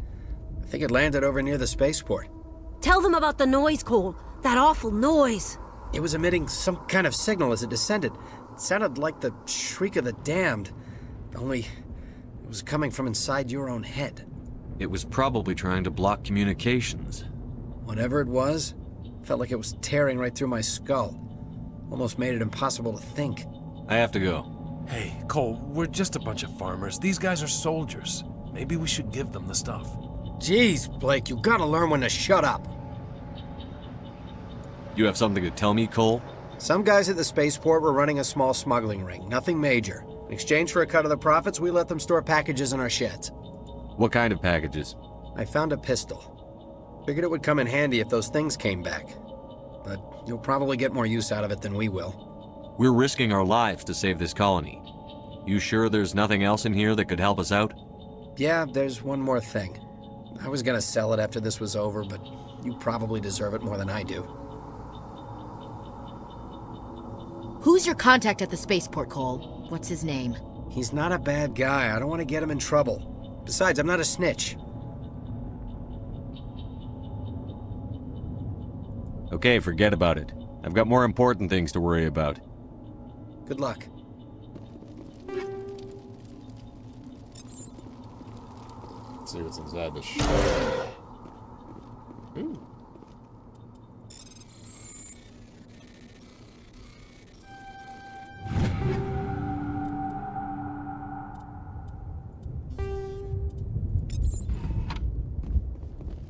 I think it landed over near the spaceport. Tell them about the noise, Cole. That awful noise. It was emitting some kind of signal as it descended. It sounded like the shriek of the damned. Only it was coming from inside your own head. It was probably trying to block communications. Whatever it was, felt like it was tearing right through my skull. Almost made it impossible to think. I have to go. Hey, Cole, we're just a bunch of farmers. These guys are soldiers. Maybe we should give them the stuff. Jeez, Blake, you gotta learn when to shut up. You have something to tell me, Cole? Some guys at the spaceport were running a small smuggling ring, nothing major. In exchange for a cut of the profits, we let them store packages in our sheds. What kind of packages? I found a pistol. Figured it would come in handy if those things came back. But you'll probably get more use out of it than we will. We're risking our lives to save this colony. You sure there's nothing else in here that could help us out? Yeah, there's one more thing. I was gonna sell it after this was over, but you probably deserve it more than I do. Who's your contact at the spaceport, Cole? What's his name? He's not a bad guy. I don't want to get him in trouble. Besides, I'm not a snitch. Okay, forget about it. I've got more important things to worry about. Good luck. Let's see what's inside the ship. Ooh.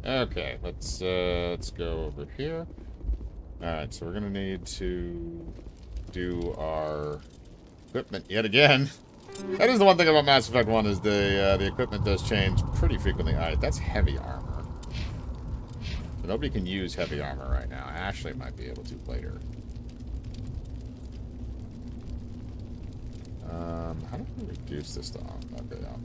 Okay, let's go over here. Alright, so we're gonna need to do our equipment yet again. That is the one thing about Mass Effect 1 is the equipment does change pretty frequently. Alright, that's heavy armor. So nobody can use heavy armor right now. Ashley might be able to later. How do we reduce this to on? Okay, on.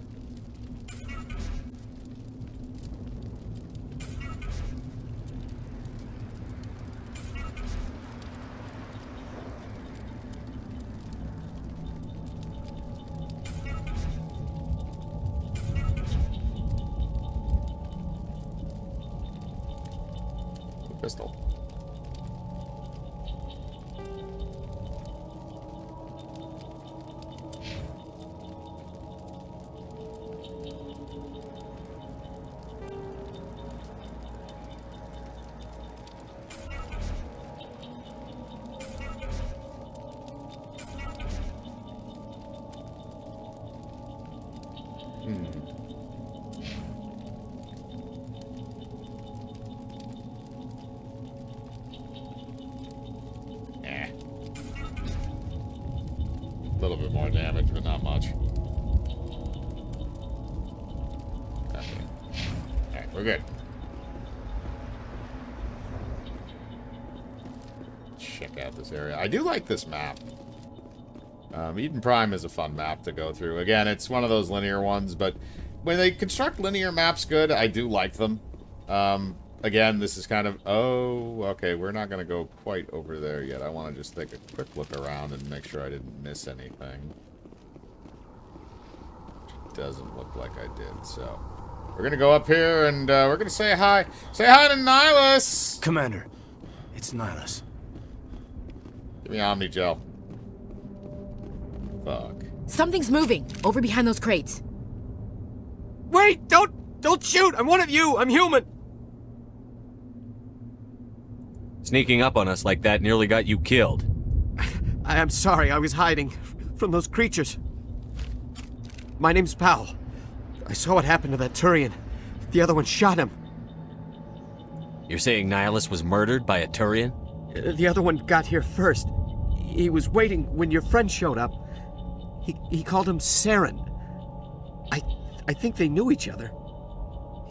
Pistol. A little bit more damage, but not much. Okay. Alright, we're good. Check out this area. I do like this map. Eden Prime is a fun map to go through. Again, it's one of those linear ones, but when they construct linear maps good, I do like them. Again, this is kind of... Oh, okay, we're not going to go quite over there yet. I want to just take a quick look around and make sure I didn't miss anything. Which doesn't look like I did, so... We're going to go up here and we're going to say hi. Say hi to Nihilus! Commander, it's Nihilus. Give me Omni Gel. Fuck. Something's moving over behind those crates. Wait! Don't shoot! I'm one of you! I'm human! Sneaking up on us like that nearly got you killed. I'm sorry, I was hiding from those creatures. My name's Powell. I saw what happened to that Turian. The other one shot him. You're saying Nihilus was murdered by a Turian? The other one got here first. He was waiting when your friend showed up. He called him Saren. I think they knew each other.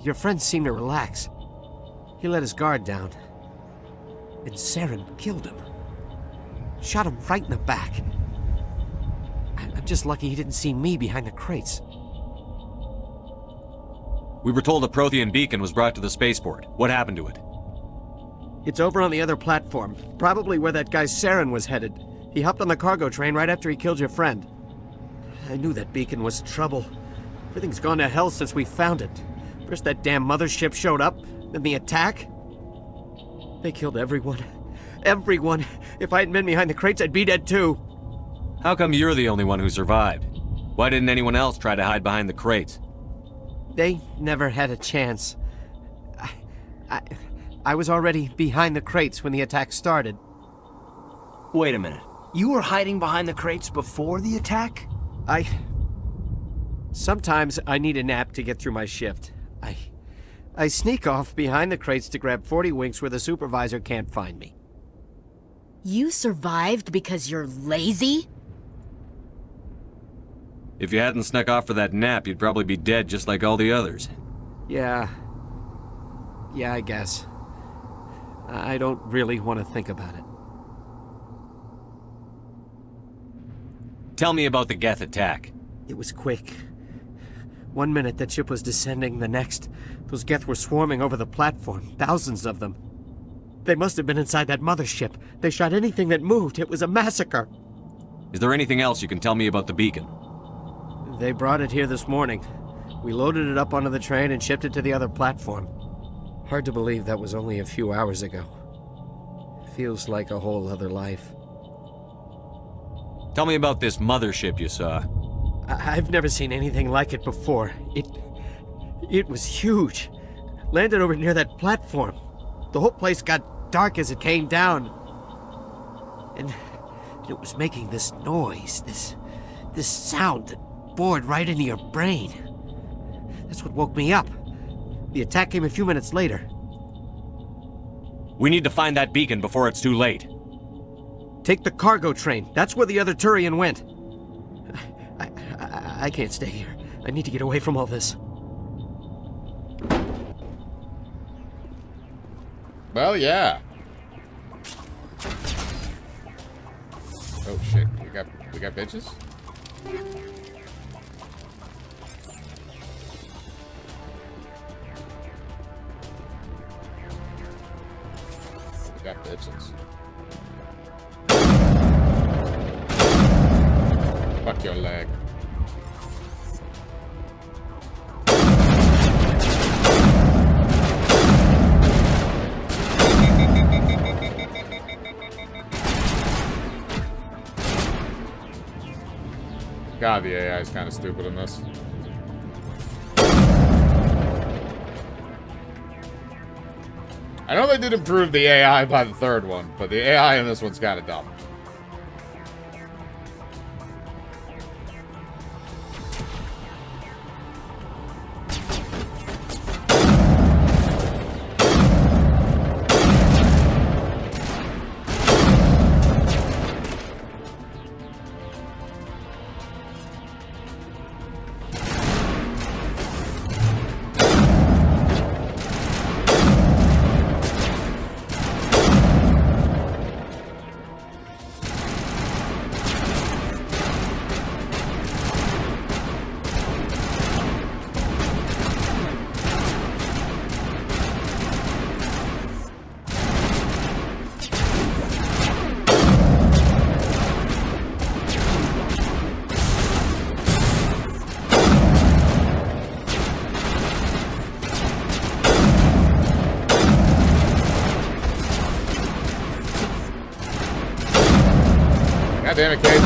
Your friend seemed to relax. He let his guard down. And Saren killed him. Shot him right in the back. I'm just lucky he didn't see me behind the crates. We were told a Prothean beacon was brought to the spaceport. What happened to it? It's over on the other platform. Probably where that guy Saren was headed. He hopped on the cargo train right after he killed your friend. I knew that beacon was trouble. Everything's gone to hell since we found it. First that damn mothership showed up, then the attack. They killed everyone. Everyone. If I hadn't been behind the crates, I'd be dead too. How come you're the only one who survived? Why didn't anyone else try to hide behind the crates? They never had a chance. I was already behind the crates when the attack started. Wait a minute. You were hiding behind the crates before the attack? Sometimes I need a nap to get through my shift. I sneak off behind the crates to grab 40 winks where the supervisor can't find me. You survived because you're lazy? If you hadn't snuck off for that nap, you'd probably be dead just like all the others. Yeah, I guess. I don't really want to think about it. Tell me about the Geth attack. It was quick. 1 minute that ship was descending, the next, those Geth were swarming over the platform, thousands of them. They must have been inside that mothership. They shot anything that moved. It was a massacre. Is there anything else you can tell me about the beacon? They brought it here this morning. We loaded it up onto the train and shipped it to the other platform. Hard to believe that was only a few hours ago. Feels like a whole other life. Tell me about this mothership you saw. I've never seen anything like it before. It was huge. Landed over near that platform. The whole place got dark as it came down. And it was making this noise, this sound that bored right into your brain. That's what woke me up. The attack came a few minutes later. We need to find that beacon before it's too late. Take the cargo train. That's where the other Turian went. I can't stay here. I need to get away from all this. Well, yeah. Oh shit, we got bitches? We got bitches. Fuck your leg. God, the AI is kind of stupid in this. I know they did improve the AI by the third one, but the AI in this one's kind of dumb. God damn it, Kate.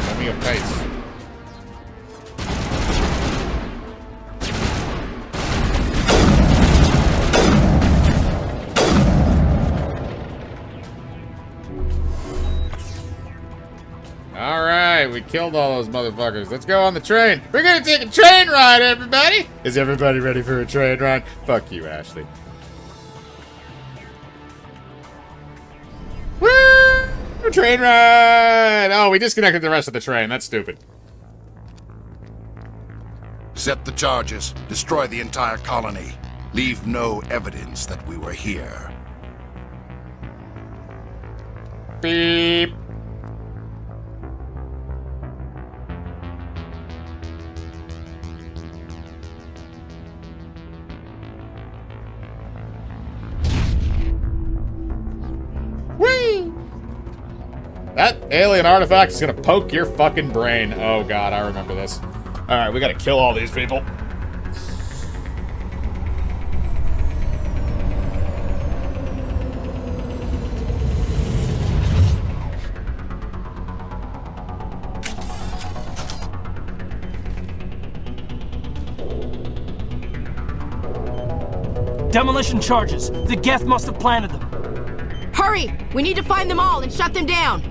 Give me a face. Alright, we killed all those motherfuckers. Let's go on the train. We're gonna take a train ride, everybody! Is everybody ready for a train ride? Fuck you, Ashley. Woo! Train ride! Oh, we disconnected the rest of the train. That's stupid. Set the charges. Destroy the entire colony. Leave no evidence that we were here. Beep. Whee! That alien artifact is gonna poke your fucking brain. Oh god, I remember this. Alright, we gotta kill all these people. Demolition charges. The Geth must have planted them. Hurry! We need to find them all and shut them down!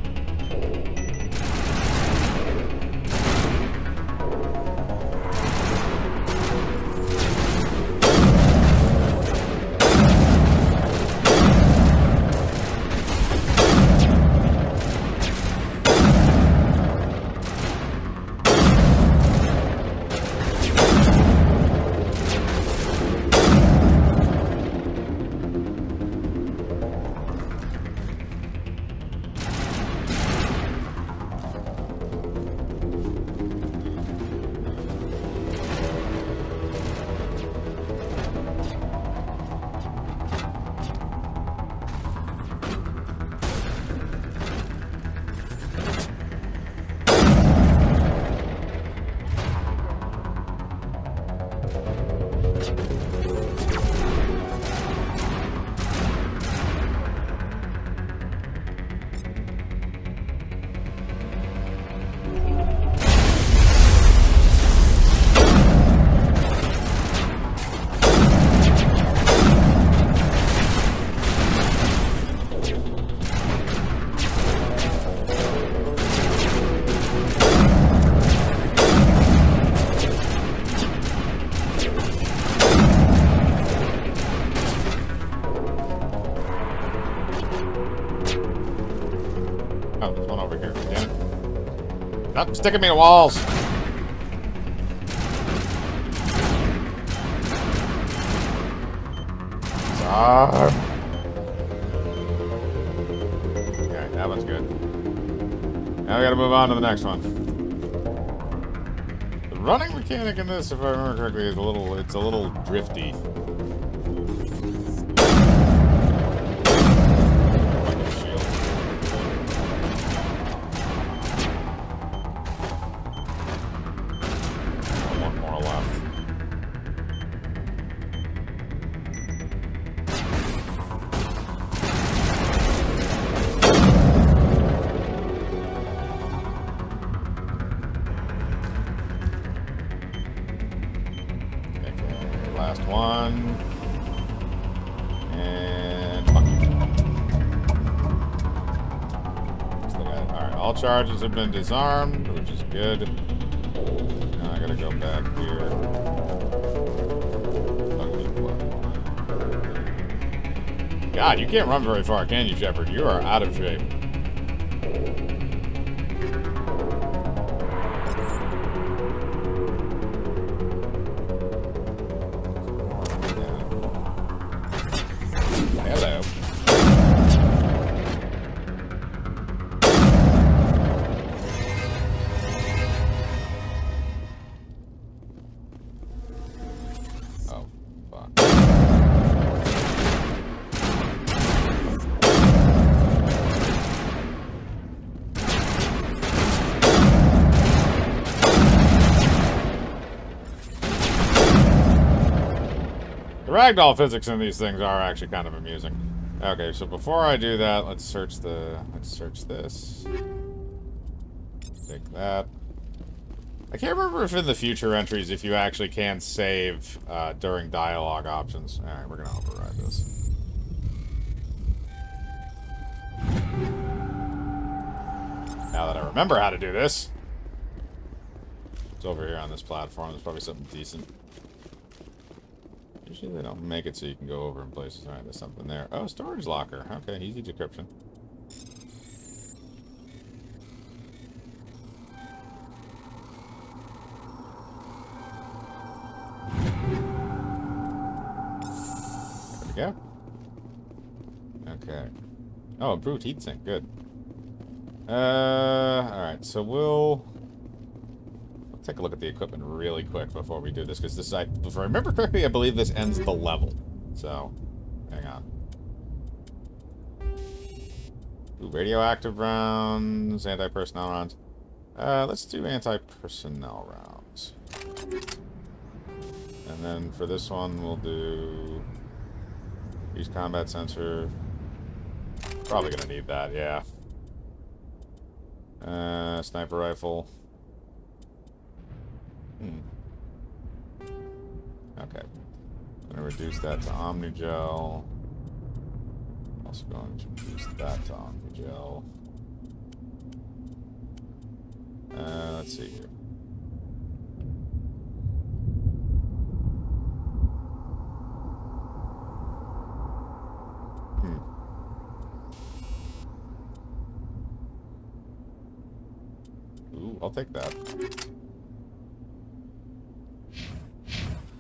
Oh, there's one over here. Damn it. Stop sticking me to walls. Stop. Okay, that one's good. Now we gotta move on to the next one. The running mechanic in this, if I remember correctly, is it's a little drifty. One more left. Last one. And fuck you. Alright, all charges have been disarmed, which is good. Now I gotta go back here. God, you can't run very far, can you, Shepard? You are out of shape. Hello. Oh, fuck. The ragdoll physics in these things are actually kind of amusing. Okay, so before I do that, let's search this. Take that. I can't remember if in the future entries if you actually can save during dialogue options. Alright, we're gonna override this. Now that I remember how to do this. It's over here on this platform. There's probably something decent. Usually they don't make it so you can go over in places. Alright, there's something there. Oh, storage locker. Okay, easy decryption. There we go. Okay. Oh, improved heatsink. Good. Alright, so we'll take a look at the equipment really quick before we do this, because this, if I remember correctly, I believe this ends the level. So, hang on. Ooh, radioactive rounds, anti-personnel rounds. Let's do anti-personnel rounds. And then for this one, we'll do use combat sensor. Probably gonna need that, yeah. Sniper rifle. Okay. I'm gonna reduce that to Omnigel. Also going to reduce that to Omnigel. Let's see here. Ooh, I'll take that.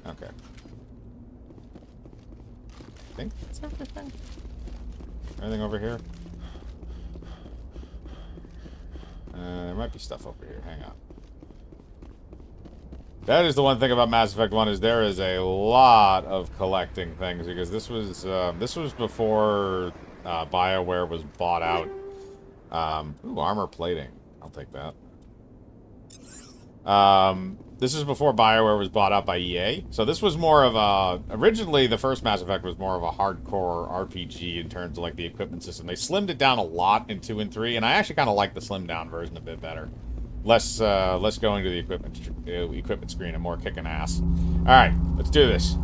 Okay. I think that's everything. Anything over here? There might be stuff over here. Hang on. That is the one thing about Mass Effect 1 is there is a lot of collecting things, because this was before BioWare was bought out. Ooh, armor plating. I'll take that. This is before BioWare was bought out by EA. So this was more of a... Originally, the first Mass Effect was more of a hardcore RPG in terms of, like, the equipment system. They slimmed it down a lot in 2 and 3, and I actually kind of like the slimmed down version a bit better. Less going to the equipment screen and more kicking ass. Alright, let's do this.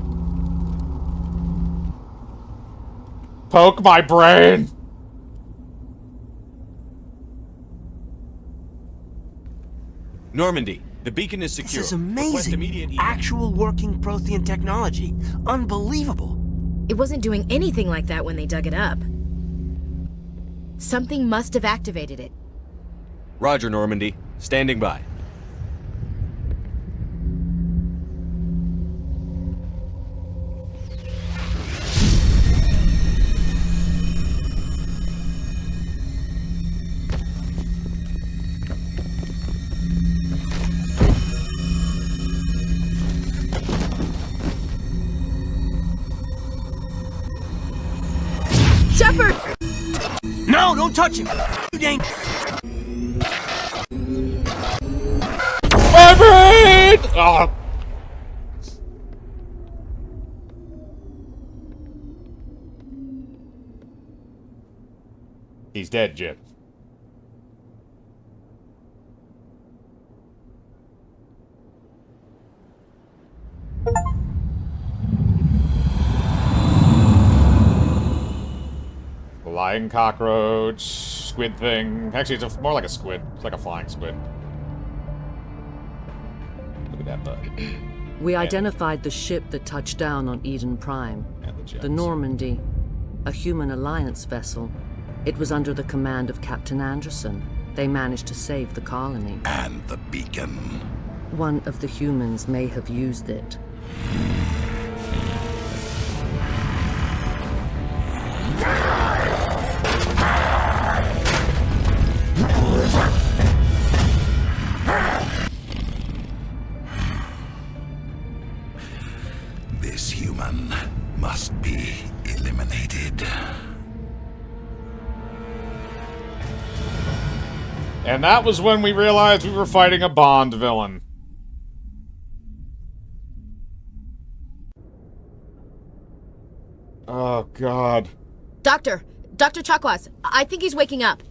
Poke my brain! Normandy, the beacon is secure. This is amazing. Actual working Prothean technology. Unbelievable. It wasn't doing anything like that when they dug it up. Something must have activated it. Roger, Normandy. Standing by. Shepard! No, don't touch him! You ain't... My brain! Oh. He's dead, Jim. Flying cockroach, squid thing. Actually, it's more like a squid. It's like a flying squid. Look at that butt. We identified the ship that touched down on Eden Prime. The Normandy, a human alliance vessel. It was under the command of Captain Anderson. They managed to save the colony. And the beacon. One of the humans may have used it. This human must be eliminated. And that was when we realized we were fighting a Bond villain. Oh, God. Dr. Chakwas, I think he's waking up.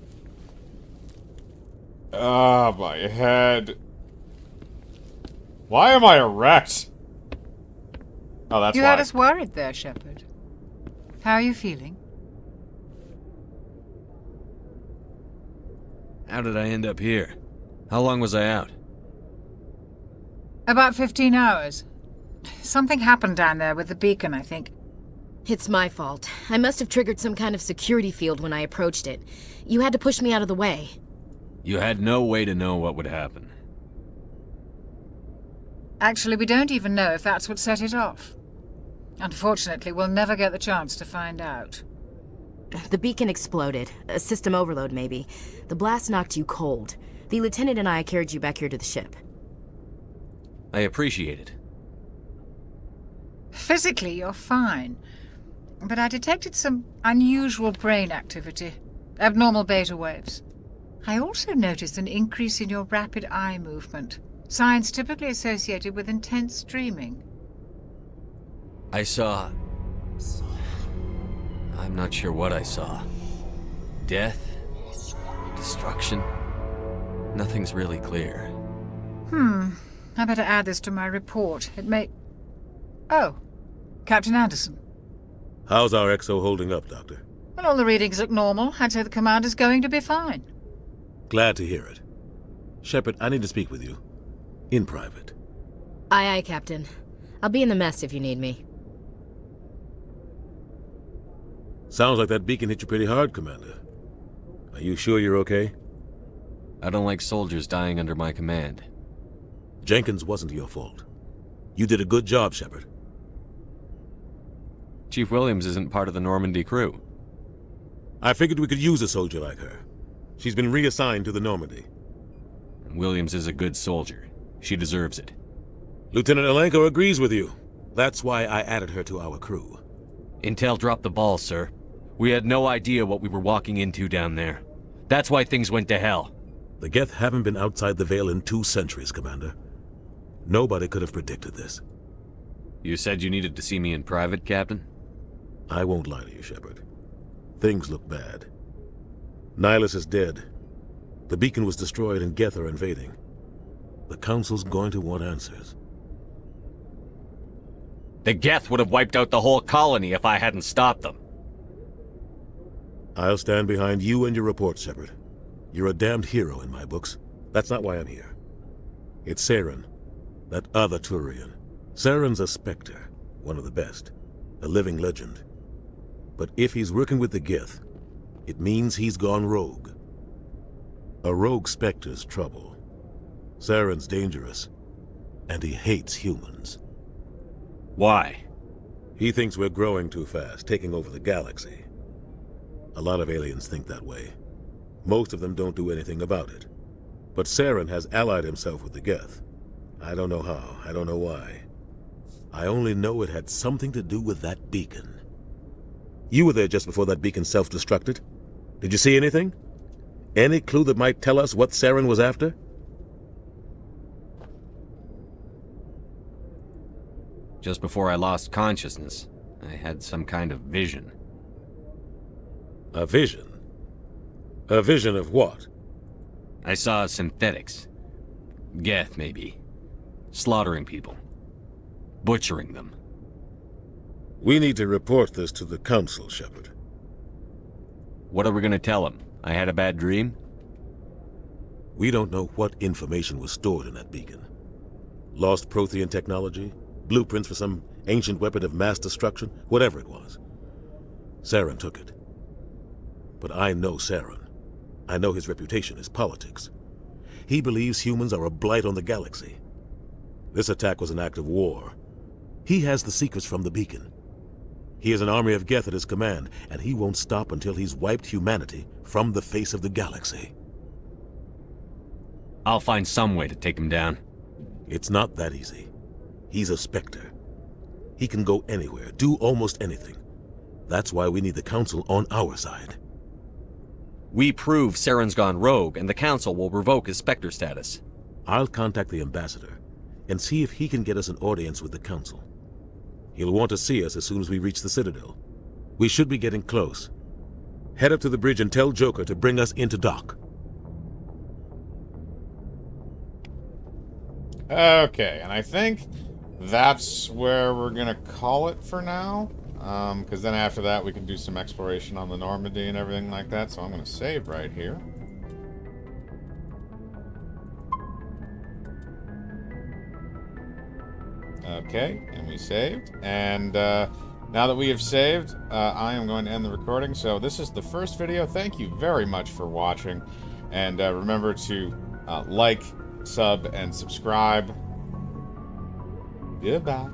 Ah, my head. Why am I erect? Oh, that's You why. had us worried there, Shepard. How are you feeling? How did I end up here? How long was I out? About 15 hours. Something happened down there with the beacon, I think. It's my fault. I must have triggered some kind of security field when I approached it. You had to push me out of the way. You had no way to know what would happen. Actually, we don't even know if that's what set it off. Unfortunately, we'll never get the chance to find out. The beacon exploded. A system overload, maybe. The blast knocked you cold. The lieutenant and I carried you back here to the ship. I appreciate it. Physically, you're fine. But I detected some unusual brain activity. Abnormal beta waves. I also noticed an increase in your rapid eye movement. Signs typically associated with intense dreaming. I saw... I'm not sure what I saw. Death? Destruction? Nothing's really clear. I better add this to my report. It may... Oh, Captain Anderson. How's our XO holding up, Doctor? Well, all the readings look normal. I'd say the commander's going to be fine. Glad to hear it. Shepard, I need to speak with you. In private. Aye, aye, Captain. I'll be in the mess if you need me. Sounds like that beacon hit you pretty hard, Commander. Are you sure you're okay? I don't like soldiers dying under my command. Jenkins wasn't your fault. You did a good job, Shepard. Chief Williams isn't part of the Normandy crew. I figured we could use a soldier like her. She's been reassigned to the Normandy. Williams is a good soldier. She deserves it. Lieutenant Alenko agrees with you. That's why I added her to our crew. Intel dropped the ball, sir. We had no idea what we were walking into down there. That's why things went to hell. The Geth haven't been outside the Veil in 2 centuries, Commander. Nobody could have predicted this. You said you needed to see me in private, Captain? I won't lie to you, Shepard. Things look bad. Nihilus is dead. The beacon was destroyed and Geth are invading. The Council's going to want answers. The Geth would have wiped out the whole colony if I hadn't stopped them. I'll stand behind you and your report, Shepard. You're a damned hero in my books. That's not why I'm here. It's Saren, that other Turian. Saren's a Spectre, one of the best, a living legend. But if he's working with the Geth, it means he's gone rogue. A rogue Spectre's trouble. Saren's dangerous, and he hates humans. Why? He thinks we're growing too fast, taking over the galaxy. A lot of aliens think that way. Most of them don't do anything about it. But Saren has allied himself with the Geth. I don't know how, I don't know why. I only know it had something to do with that beacon. You were there just before that beacon self-destructed. Did you see anything? Any clue that might tell us what Saren was after? Just before I lost consciousness, I had some kind of vision. A vision? A vision of what? I saw synthetics. Geth, maybe. Slaughtering people. Butchering them. We need to report this to the Council, Shepard. What are we gonna tell them? I had a bad dream? We don't know what information was stored in that beacon. Lost Prothean technology? Blueprints for some ancient weapon of mass destruction? Whatever it was. Saren took it. But I know Saren. I know his reputation is politics. He believes humans are a blight on the galaxy. This attack was an act of war. He has the secrets from the beacon. He has an army of Geth at his command, and he won't stop until he's wiped humanity from the face of the galaxy. I'll find some way to take him down. It's not that easy. He's a Spectre. He can go anywhere, do almost anything. That's why we need the Council on our side. We prove Saren's gone rogue, and the Council will revoke his Spectre status. I'll contact the Ambassador and see if he can get us an audience with the Council. He'll want to see us as soon as we reach the Citadel. We should be getting close. Head up to the bridge and tell Joker to bring us into dock. Okay, and I think that's where we're gonna call it for now. Because then after that we can do some exploration on the Normandy and everything like that. So I'm gonna save right here. Okay, and we saved. And now that we have saved, I am going to end the recording. So this is the first video. Thank you very much for watching. And remember to like, sub, and subscribe. Goodbye.